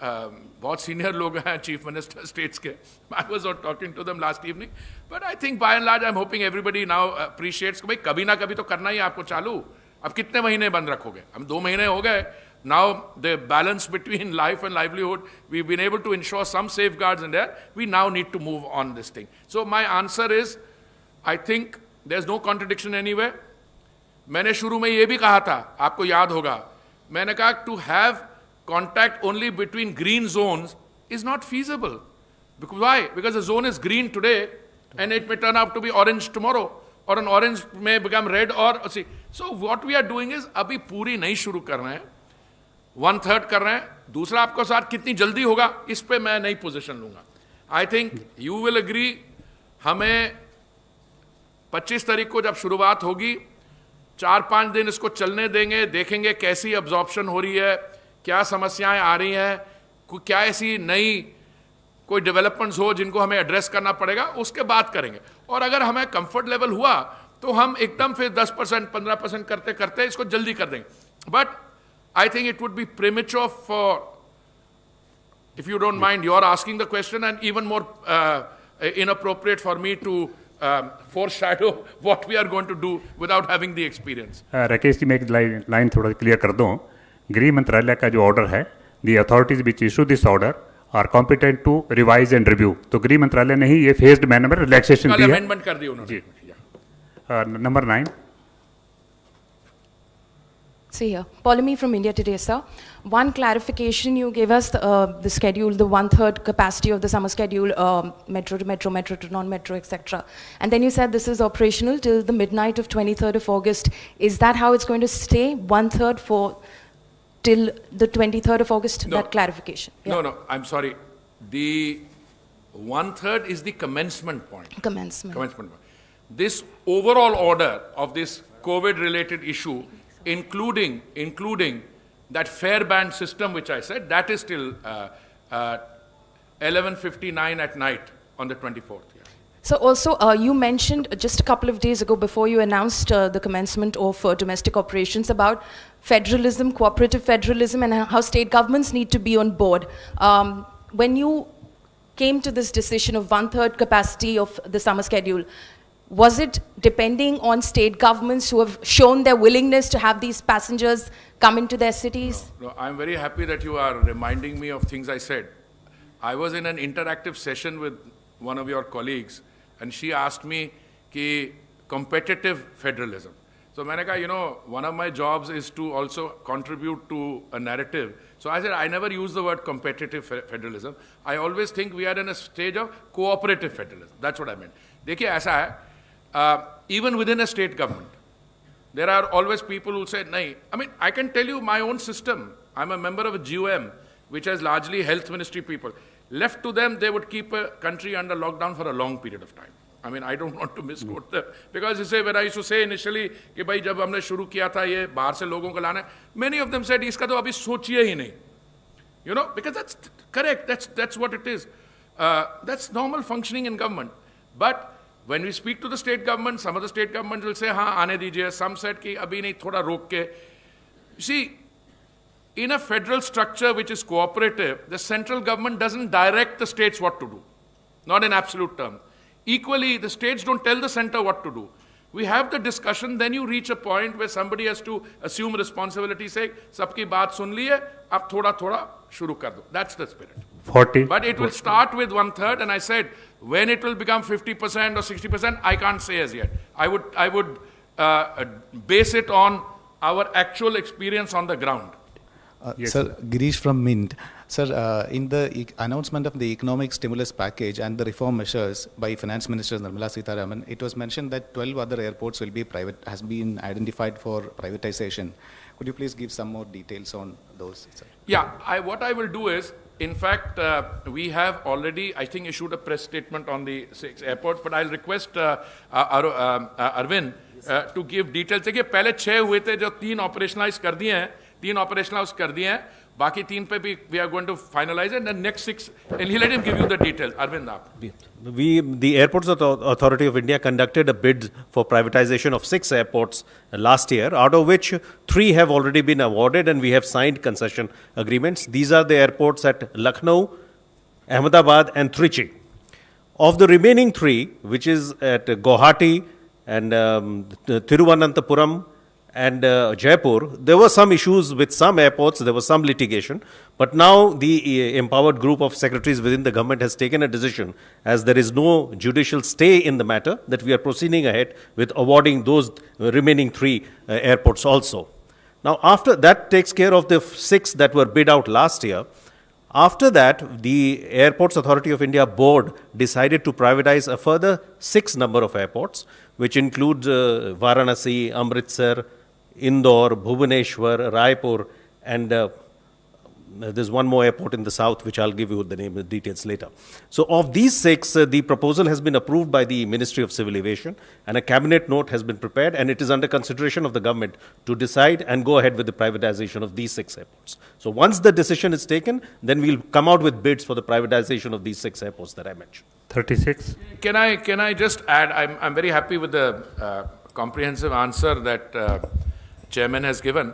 बहुत senior लोग हैं chief minister states के. I was not talking to them last evening, but I think by and large I'm hoping everybody now appreciates कि भाई कभी ना कभी तो करना ही है आपको चालू. अब कितने महीने बंद रखोगे? हम 2 महीने हो गए. Now the balance between life and livelihood, we've been able to ensure some safeguards in there. We now need to move on this thing. So my answer is, I think there's no contradiction anywhere. मैंने शुरू में ये भी कहा था, आपको याद होगा, मैंने कहा to have contact only between green zones is not feasible. Because why? Because the zone is green today and it may turn out to be orange tomorrow, or an orange may become red or see. So what we are doing is अभी पूरी नहीं शुरू कर रहे हैं, 1/3 कर रहे हैं. दूसरा आपको साथ कितनी जल्दी होगा इस पे मैं नहीं पोजीशन लूंगा. I think you will agree, हमें 25 तारीख को जब शुरुआत होगी 4-5 दिन इसको चलने देंगे, देखेंगे कैसी अब्जॉर्प्शन हो रही है, क्या समस्याएं आ रही हैं, क्या ऐसी नई कोई डेवलपमेंट्स हो जिनको हमें एड्रेस करना पड़ेगा, उसके बाद करेंगे. और अगर हमें कंफर्ट लेवल हुआ तो हम एकदम फिर 10% 15% करते करते इसको जल्दी कर देंगे. But I think it would be premature for, if you don't mind, you're asking the question, and even more inappropriate for me to foreshadow what we are going to do without having the experience. Rakesh ji, मैं एक line थोड़ा clear कर दूं. गृह मंत्रालय का जो order है, the authorities which issue this order are competent to revise and review. तो गृह मंत्रालय ने ही ये फेज्ड मैनर में रिलैक्सेशन दी है. अमेंडमेंट कर दी उन्होंने. Number 9. So here, Polemy from India Today, sir. One clarification, you gave us the schedule, the 1/3 capacity of the summer schedule, metro to metro, metro to non-metro, etc. And then you said this is operational till the midnight of 23rd of August. Is that how it's going to stay, 1/3 for till the 23rd of August? No. That clarification. Yeah. No, I'm sorry. The 1/3 is the commencement point. Commencement point. This overall order of this COVID-related issue, including that fare band system which I said, that is till 11:59 at night on the 24th. Yeah. So also, you mentioned just a couple of days ago before you announced the commencement of domestic operations about federalism, cooperative federalism, and how state governments need to be on board. When you came to this decision of 1/3 capacity of the summer schedule, was it depending on state governments who have shown their willingness to have these passengers come into their cities? No, I'm very happy that you are reminding me of things I said. I was in an interactive session with one of your colleagues, and she asked me ki competitive federalism. So मैंने कहा, one of my jobs is to also contribute to a narrative. So I said, I never use the word competitive federalism. I always think we are in a stage of cooperative federalism. That's what I meant. देखिए ऐसा है, even within a state government, there are always people who say, nahi. I mean, I can tell you my own system. I'm a member of a GOM, which has largely health ministry people. Left to them, they would keep a country under lockdown for a long period of time. I mean, I don't want to misquote them. Because you say, when I used to say initially, कि भाई जब हमने शुरू किया था ये बाहर से लोगों को लाना है, many of them said, इसका तो अभी सोचिए ही नहीं. Because that's correct. That's what it is. That's normal functioning in government. But when we speak to the state government, some of the state governments will say, हाँ आने दीजिए. Some said कि अभी नहीं, थोड़ा रोक के. You see, in a federal structure which is cooperative, the central government doesn't direct the states what to do, not in absolute terms. Equally, the states don't tell the center what to do. We have the discussion, then you reach a point where somebody has to assume responsibility, say, सबकी बात सुन ली है, अब थोड़ा थोड़ा शुरू कर दो. That's the spirit. 40. But it will start with 1/3, and I said, when it will become 50% or 60%, I can't say as yet. I would base it on our actual experience on the ground. Yes, Sir, Girish from Mint. Sir, in the announcement of the economic stimulus package and the reform measures by Finance Minister Nirmala Sitharaman, it was mentioned that 12 other airports will be has been identified for privatization. Could you please give some more details on those, sir? Yeah, what I will do is, in fact, we have already, I think, issued a press statement on the 6 airports, but I'll request Arvind to give details. देखिए पहले 6 हुए थे जो 3 operationalise कर दिए हैं, बाकी 3 पे भी we are going to finalize it, and the next 6, and let him give you the details. Arvind, aap. The Airports Authority of India conducted a bid for privatization of 6 airports last year, out of which 3 have already been awarded and we have signed concession agreements. These are the airports at Lucknow, Ahmedabad and Trichy. Of the remaining 3, which is at Guwahati and Thiruvananthapuram and Jaipur, there were some issues with some airports, there was some litigation, but now the empowered group of secretaries within the government has taken a decision, as there is no judicial stay in the matter, that we are proceeding ahead with awarding those remaining 3 airports also. Now, after that takes care of the 6 that were bid out last year. After that, the Airports Authority of India board decided to privatize a further 6 number of airports, which includes Varanasi, Amritsar, Indore, Bhubaneswar, Raipur, and there's one more airport in the south, which I'll give you the name and details later. So of these 6, the proposal has been approved by the Ministry of Civil Aviation, and a cabinet note has been prepared, and it is under consideration of the government to decide and go ahead with the privatization of these 6 airports. So once the decision is taken, then we'll come out with bids for the privatization of these 6 airports that I mentioned. 36. Can I just add, I'm very happy with the comprehensive answer that Chairman has given.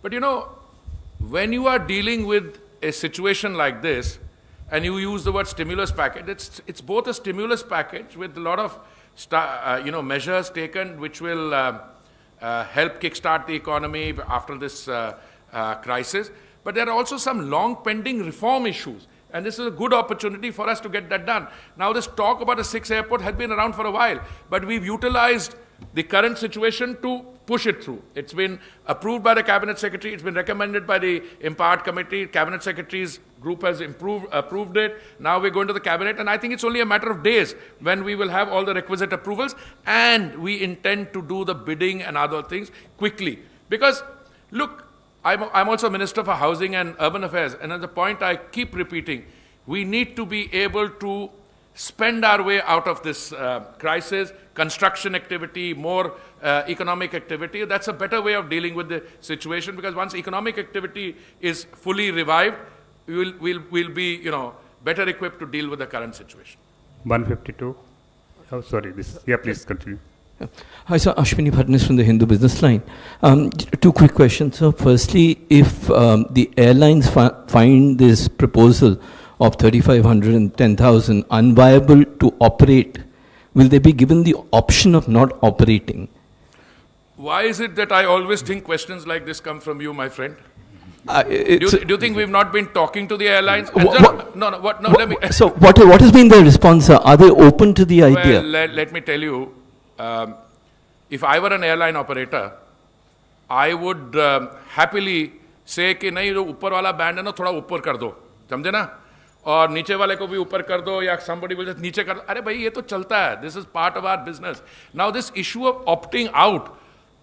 But you know, when you are dealing with a situation like this, and you use the word stimulus package, it's both a stimulus package with a lot of measures taken which will help kickstart the economy after this crisis. But there are also some long pending reform issues. And this is a good opportunity for us to get that done. Now, this talk about a 6 airport has been around for a while, but we've utilized the current situation to push it through. It's been approved by the Cabinet Secretary. It's been recommended by the Empowered Committee. Cabinet Secretary's group has approved it. Now we're going to the Cabinet, and I think it's only a matter of days when we will have all the requisite approvals, and we intend to do the bidding and other things quickly. Because, look, I'm also Minister for Housing and Urban Affairs, and at the point I keep repeating, we need to be able to spend our way out of this crisis, construction activity, more economic activity. That's a better way of dealing with the situation, because once economic activity is fully revived, we'll be better equipped to deal with the current situation. 152. Oh, sorry. Yeah, please continue. Hi, sir. Ashwini Bhatnagar from the Hindu Business Line. 2 quick questions. So, firstly, if the airlines find this proposal of 3,500 and 10,000 unviable to operate, will they be given the option of not operating? Why is it that I always think questions like this come from you, my friend? Do you think we've not been talking to the airlines? Let me. So, what has been their response, sir? Are they open to the idea? Well, let me tell you. If I were an airline operator, I would happily say कि नहीं जो ऊपर वाला band है ना थोड़ा ऊपर कर दो, समझे ना? और नीचे वाले को भी ऊपर कर दो, या somebody will just नीचे कर दो. अरे भाई ये तो चलता है. This is part of our business. Now this issue of opting out,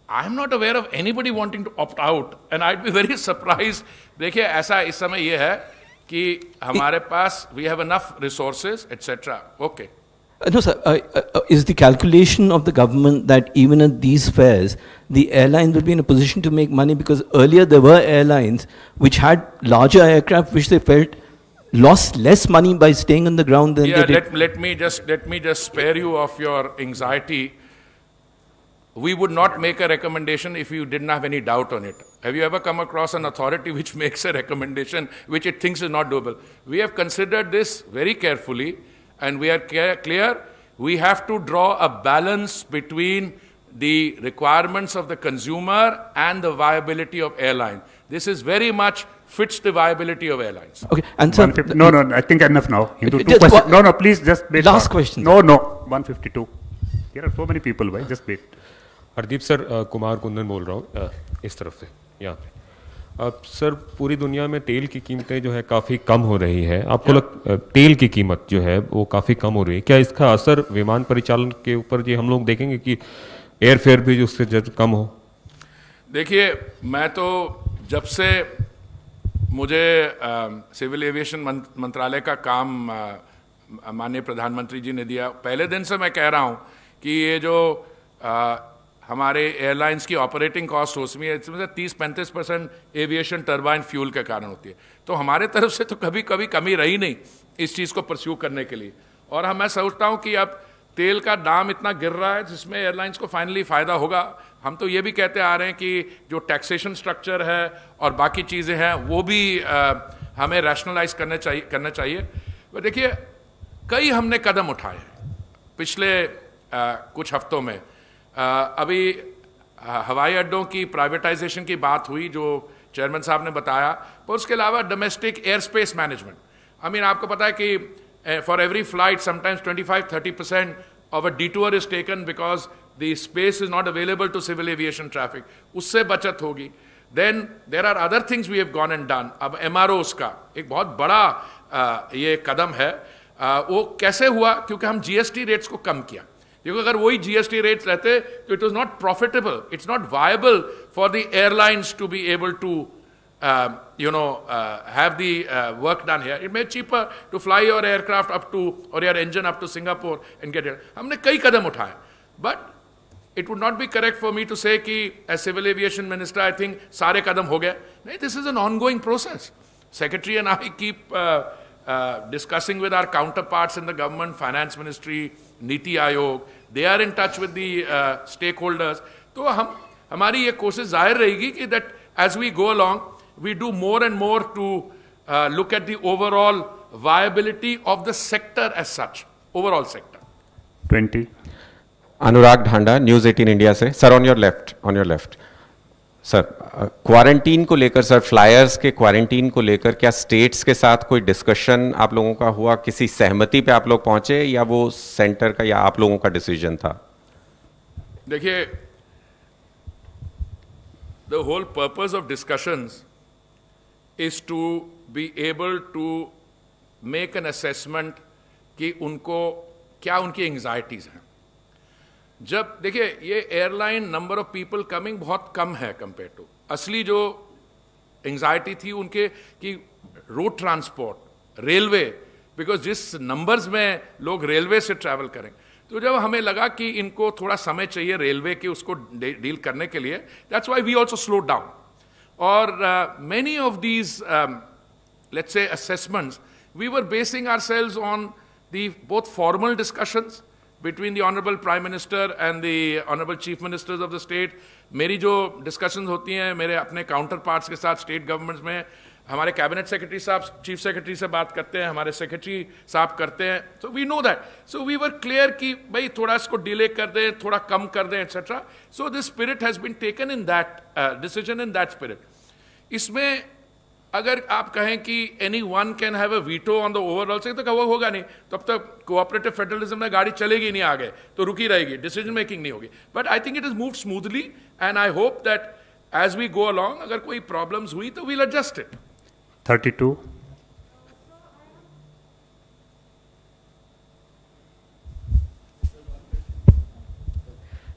I am not aware of anybody wanting to opt out, and I'd be very surprised. देखिए ऐसा इस समय ये है कि हमारे पास we have enough resources, etc. Okay. No, sir. Is the calculation of the government that even at these fares, the airlines will be in a position to make money? Because earlier there were airlines which had larger aircraft which they felt lost less money by staying on the ground than they did. Let me just spare you of your anxiety. We would not make a recommendation if you didn't have any doubt on it. Have you ever come across an authority which makes a recommendation which it thinks is not doable? We have considered this very carefully. And we are clear, we have to draw a balance between the requirements of the consumer and the viability of airline. This is very much fits the viability of airlines. Okay, and sir, no, I think enough now. Into 2 questions. No, please just wait. Last question. No, 152. There are so many people, why? Just wait. Hardeep sir, Kumar Kundan बोल रहा हूँ इस तरफ से यहाँ पे. Sir, पूरी दुनिया में तेल की कीमतें जो है काफ़ी कम हो रही है. आपको तेल की कीमत जो है वो काफ़ी कम हो रही है. क्या इसका असर विमान परिचालन के ऊपर जी हम लोग देखेंगे कि एयर फेयर भी जो उससे कम हो? देखिए, मैं तो जब से मुझे सिविल एविएशन मंत्रालय का काम माननीय प्रधानमंत्री जी ने दिया, पहले दिन से मैं कह रहा हूँ कि ये जो हमारे एयरलाइंस की ऑपरेटिंग कॉस्ट उसमें इसमें से 30-35% एविएशन टर्बाइन फ्यूल के कारण होती है। तो हमारे तरफ से तो कभी कभी कमी रही नहीं इस चीज़ को परस्यू करने के लिए। और मैं सोचता हूँ कि अब तेल का दाम इतना गिर रहा है जिसमें एयरलाइंस को फाइनली फ़ायदा होगा। हम तो ये भी कहते आ रहे हैं कि जो टैक्सेशन स्ट्रक्चर है और बाकी चीज़ें हैं वो भी हमें रैशनलाइज करना चाहिए। तो देखिए, कई हमने कदम उठाए पिछले कुछ हफ्तों में। अभी हवाई अड्डों की प्राइवेटाइजेशन की बात हुई जो चेयरमैन साहब ने बताया, पर उसके अलावा डोमेस्टिक एयर स्पेस मैनेजमेंट। आपको पता है कि for every flight sometimes 25-30% of a detour is taken because the space is not available to civil aviation traffic. उससे बचत होगी। Then there are other things we have gone and done. अब MROs का एक बहुत बड़ा ये कदम है। वो कैसे हुआ? क्योंकि हम GST रेट्स को कम किया। क्योंकि अगर वही GST रेट्स रहते तो it was not profitable, it's not viable for the airlines to be able to have the work done here. It may cheaper to fly your aircraft up to or your engine up to Singapore and get it. हमने कई कदम उठाए, but it would not be correct for me to say कि as civil aviation minister I think सारे कदम हो गए। नहीं, this is an ongoing process. Secretary and I keep discussing with our counterparts in the government, finance ministry, Niti Aayog. They are in touch with the stakeholders. तो हमारी ये कोशिश जाहिर रहेगी कि that as we go along we do more and more to look at the overall viability of the sector as such, overall sector. 20. Anurag Dhanda, news 18 India से। Sir, on your left sir, quarantine को लेकर sir, flyers के quarantine को लेकर क्या states के साथ कोई डिस्कशन आप लोगों का हुआ? किसी सहमति पे आप लोग पहुंचे या वो सेंटर का या आप लोगों का डिसीजन था? देखिए, the whole purpose of discussions is to be able to make an assessment कि उनको क्या उनकी एंग्जाइटीज हैं। जब देखिए, ये airline number of people coming बहुत कम है कंपेयर टू असली जो एंग्जाइटी थी उनके कि रोड ट्रांसपोर्ट, रेलवे, बिकॉज जिस नंबर्स में लोग रेलवे से ट्रैवल करें, तो जब हमें लगा कि इनको थोड़ा समय चाहिए रेलवे के उसको डील करने के लिए, that's why we also slow down. और many of these let's say assessments we were basing ourselves on the both formal discussions between the Honorable Prime Minister and the Honorable Chief Ministers of the state. मेरी जो discussions होती हैं मेरे अपने counterparts के साथ state governments में, हमारे कैबिनेट सेक्रेटरी साहब चीफ सेक्रेटरी से बात करते हैं, हमारे सेक्रेटरी साहब करते हैं। So we know that, so we were clear कि भाई थोड़ा इसको डिले कर दें, थोड़ा कम कर दें, etcetera. So this spirit has been taken in that decision, in that spirit. इसमें अगर आप कहें कि any one can have a veto on the overall say, तो वो होगा नहीं। तब तक कोऑपरेटिव फेडरलिज्म में गाड़ी चलेगी नहीं, आगे तो रुकी रहेगी, डिसीजन मेकिंग नहीं होगी। But I think it is moved smoothly and I hope that as we go along अगर कोई प्रॉब्लम्स हुई तो we'll adjust it. 32.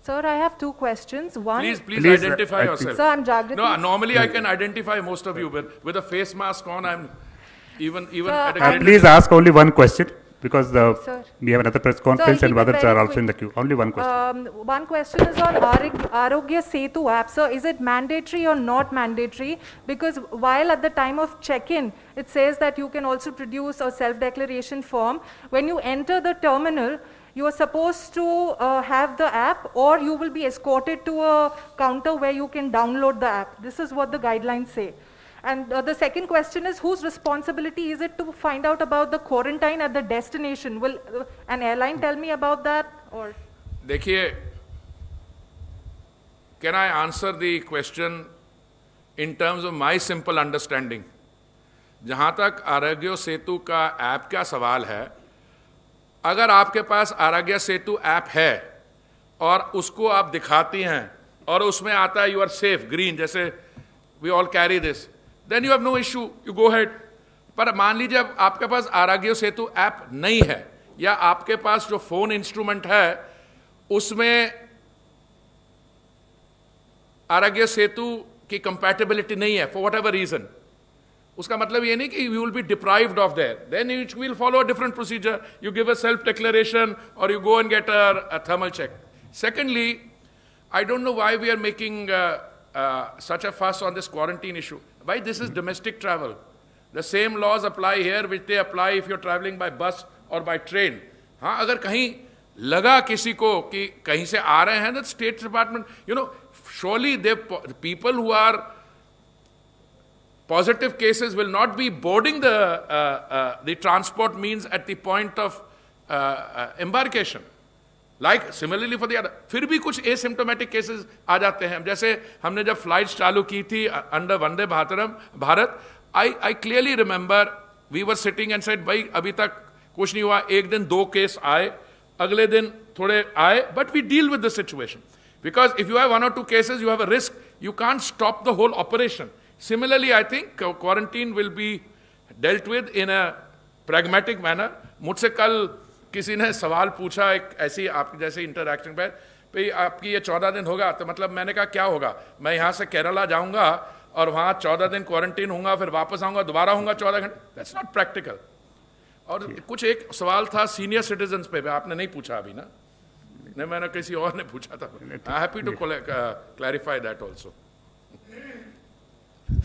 Sir, I have two questions. One, please identify yourself. Sir, I'm Jagriti. No, normally I can identify most of you, but with a face mask on, I'm even Sir, at a please ask only one question, because Sir. we have another press conference Sir, and others are also quick. in the queue. Only one question. One question is on Arogya Setu app. Sir, is it mandatory or not mandatory? Because while at the time of check-in, it says that you can also produce a self-declaration form. When you enter the terminal, you are supposed to have the app, or you will be escorted to a counter where you can download the app. This is what the guidelines say. And the second question is, whose responsibility is it to find out about the quarantine at the destination? Will an airline tell me about that? Or देखिए, can I answer the question in terms of my simple understanding? जहाँ तक आरोग्य सेतु का app का सवाल है, अगर आपके पास आरोग्य सेतु ऐप है और उसको आप दिखाती हैं और उसमें आता है यू आर सेफ ग्रीन, जैसे we all carry this, then you have no issue, you go head. पर मान लीजिए अब आपके पास आरोग्य सेतु ऐप नहीं है, या आपके पास जो फोन इंस्ट्रूमेंट है उसमें आरोग्य सेतु की कंपैटिबिलिटी नहीं है फॉर वट एवर रीजन, उसका मतलब ये नहीं कि you will be deprived of there. Then you will follow a different procedure. You give a self-declaration or you go and get a thermal check. Secondly, I don't know why we are making such a fuss on this quarantine issue. Why? This is domestic travel. The same laws apply here which they apply if you're traveling by bus or by train. हाँ, अगर कहीं लगा किसी को कि कहीं से आ रहे हैं, that State Department, you know, surely the people who are positive cases will not be boarding the transport means at the point of embarkation. Like similarly for the other, फिर भी कुछ asymptomatic cases आ जाते हैं. जैसे हमने जब flights चालू की थी under Vande Bharat, I clearly remember we were sitting and said, भाई अभी तक कुछ नहीं हुआ, एक दिन 2 केस आए, अगले दिन थोड़े आए, but we deal with the situation. Because if you have 1 or 2 cases, you have a risk. You can't stop the whole operation. Similarly, I think quarantine will be dealt with in a pragmatic manner. मुझसे कल किसी ने सवाल पूछा एक ऐसी आपकी जैसे इंटरैक्शन पे, भाई आपकी ये 14 दिन होगा, तो मतलब मैंने कहा क्या होगा, मैं यहाँ से केरला जाऊँगा और वहाँ 14 दिन क्वारंटीन होऊंगा, फिर वापस आऊँगा, दोबारा होऊंगा 14 घंटे. That's not practical. और कुछ एक सवाल था सीनियर सिटीजन्स पे, आपने नहीं पूछा अभी ना, नहीं मैंने किसी और ने पूछा था. I happy to clarify that also.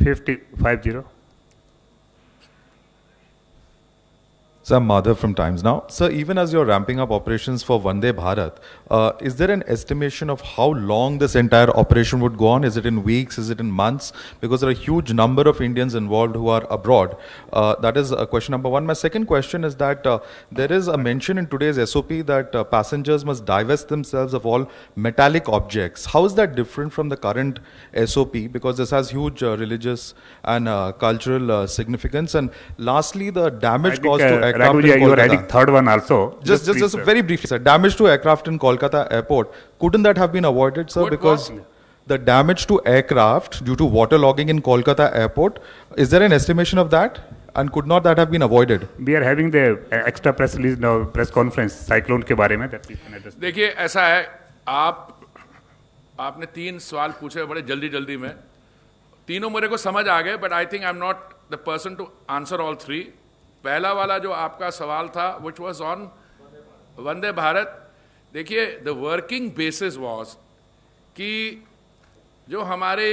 50. So I'm Madhav from Times Now. Sir, even as you're ramping up operations for Vande Bharat, is there an estimation of how long this entire operation would go on? Is it in weeks? Is it in months? Because there are a huge number of Indians involved who are abroad. That is question number one. My second question is that there is a mention in today's SOP that passengers must divest themselves of all metallic objects. How is that different from the current SOP? Because this has huge religious and cultural significance. And lastly, the damage caused to aircraft in Kolkata. You are adding third one also. Just very briefly, sir. Damage to aircraft in Kolkata airport. Couldn't that have been avoided, sir? Because the damage to aircraft due to waterlogging in Kolkata airport, is there an estimation of that? And could not that have been avoided? We are having the extra press release now, press conference cyclone के बारे में that we can address. देखिए ऐसा है, आपने 3 सवाल पूछे बड़े जल्दी में, तीनों मेरे को समझ आ गए, but I think I'm not the person to answer all 3. पहला वाला जो आपका सवाल था, which was on Vande Bharat, देखिए the working basis was कि जो हमारे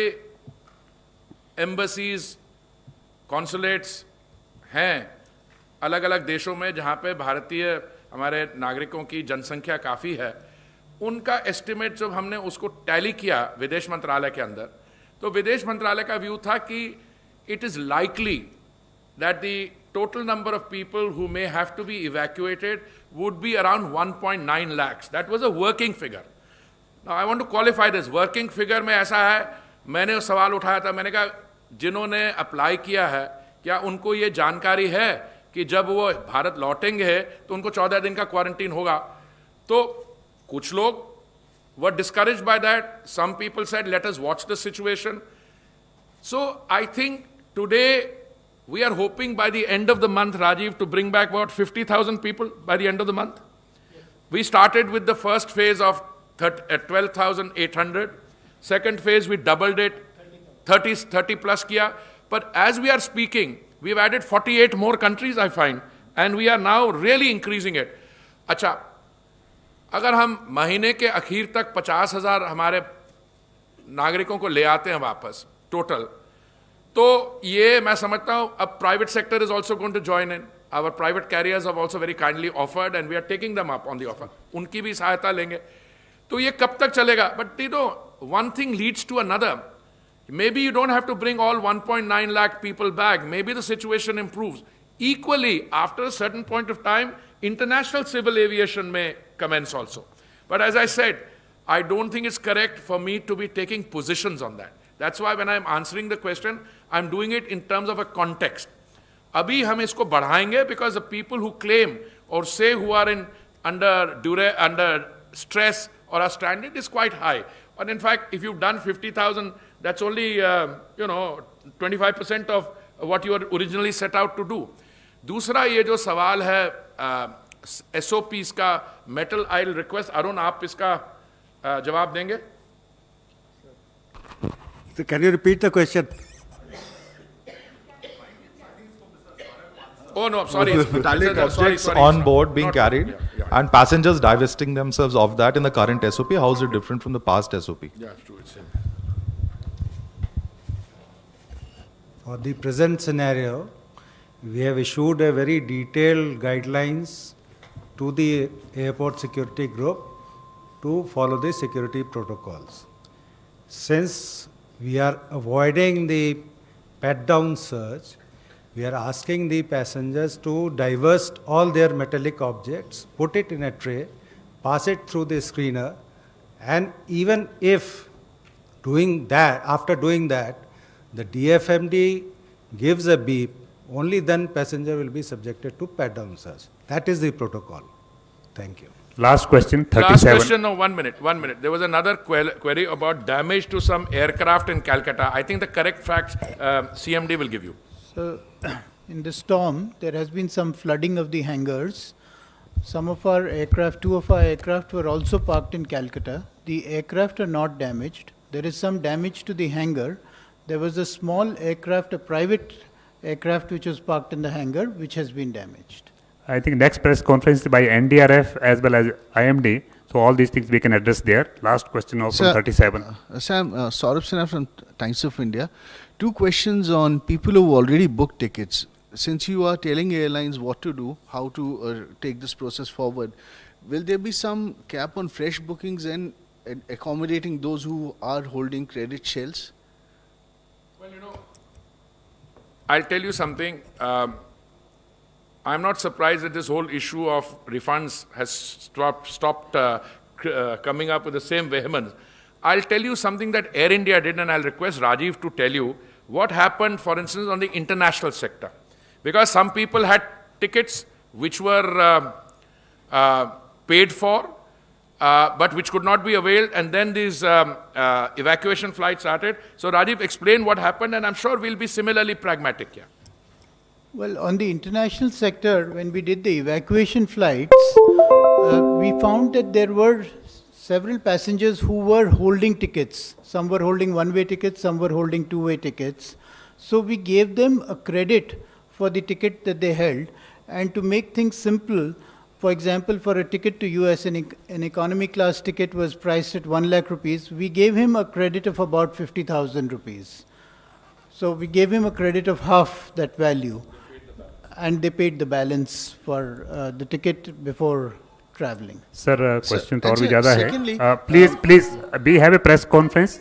embassies, consulates हैं अलग अलग देशों में जहाँ पे भारतीय हमारे नागरिकों की जनसंख्या काफ़ी है, उनका एस्टिमेट जब हमने उसको टैली किया विदेश मंत्रालय के अंदर, तो विदेश मंत्रालय का व्यू था कि it is likely that the total number of people who may have to be evacuated would be around 1.9 lakhs. That was a working figure. Now I want to qualify this. Working figure में ऐसा है, मैंने सवाल उठाया था, मैंने कहा जिन्होंने अप्लाई किया है क्या उनको ये जानकारी है कि जब वो भारत लौटेंगे तो उनको 14 दिन का क्वारंटीन होगा? तो कुछ लोग were discouraged by that. Some people said, let us watch the situation. So I think today we are hoping by the end of the month, Rajiv, to bring back about 50,000 people by the end of the month. We started with the first phase of 12,800. Second phase, we doubled it, 30 plus kiya. But as we are speaking, we've added 48 more countries, I find, and we are now really increasing it. अच्छा, अगर हम महीने के आखिर तक 50,000 हमारे नागरिकों को ले आते हैं वापस टोटल, तो ये मैं समझता हूँ अब private sector is also going to join in. Our private carriers have also very kindly offered and we are taking them up on the offer. उनकी भी सहायता लेंगे. तो ये कब तक चलेगा? But you know one thing leads to another. Maybe you don't have to bring all 1.9 lakh people back. Maybe the situation improves. Equally, after a certain point of time, international civil aviation may commence also. But as I said, I don't think it's correct for me to be taking positions on that. That's why when I'm answering the question, I'm doing it in terms of a context. Abhi hum isko badhaenge because the people who claim or say who are under stress or are stranded is quite high. And in fact, if you've done 50,000, that's only 25% of what you were originally set out to do. दूसरा ये जो सवाल है SOPs का metal, I'll request Arun आप इसका जवाब देंगे. So can you repeat the question? Oh no, sorry. Metallic objects on board being carried, and passengers divesting themselves of that in the current SOP, how is it different from the past SOP? Yeah, true. It's same. For the present scenario, we have issued a very detailed guidelines to the airport security group to follow the security protocols. Since we are avoiding the pat-down search, we are asking the passengers to divest all their metallic objects, put it in a tray, pass it through the screener, and even if after doing that, the DFMD gives a beep, only then passenger will be subjected to pat-down search. That is the protocol. Thank you. Last question, 37. Last question, no, 1 minute, 1 minute. There was another query about damage to some aircraft in Calcutta. I think the correct facts CMD will give you. So, in the storm, there has been some flooding of the hangars. Some of our aircraft, 2 of our aircraft were also parked in Calcutta. The aircraft are not damaged. There is some damage to the hangar. There was a small aircraft, a private aircraft which was parked in the hangar, which has been damaged. I think next press conference by NDRF as well as IMD. So all these things we can address there. Last question also from 37. Sam, Saurabh Sinha from Times of India. 2 questions on people who already booked tickets. Since you are telling airlines what to do, how to take this process forward, will there be some cap on fresh bookings and accommodating those who are holding credit shells? Well, I'll tell you something. I'm not surprised that this whole issue of refunds has stopped coming up with the same vehemence. I'll tell you something that Air India did, and I'll request Rajiv to tell you what happened, for instance, on the international sector. Because some people had tickets which were paid for, but which could not be availed, and then these evacuation flights started. So Rajiv, explain what happened, and I'm sure we'll be similarly pragmatic here. Well, on the international sector, when we did the evacuation flights, we found that there were several passengers who were holding tickets. Some were holding one-way tickets, some were holding two-way tickets. So we gave them a credit for the ticket that they held. And to make things simple, for example, for a ticket to US, an economy class ticket was priced at 1 lakh rupees. We gave him a credit of about 50,000 rupees. So we gave him a credit of half that value. And they paid the balance for the ticket before traveling. Sir, question तो और भी ज़्यादा है. Please, we have a press conference.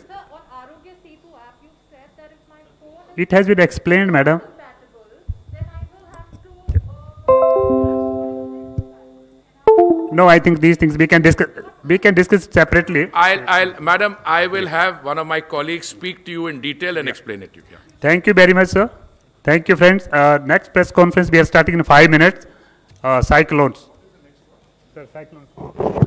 It has been explained, madam. No, I think these things we can discuss. We can discuss separately. Madam, I will have one of my colleagues speak to you in detail and explain it to you. Yeah. Thank you very much, sir. Thank you, friends. Next press conference we are starting in 5 minutes. Cyclones. Sir, cyclones.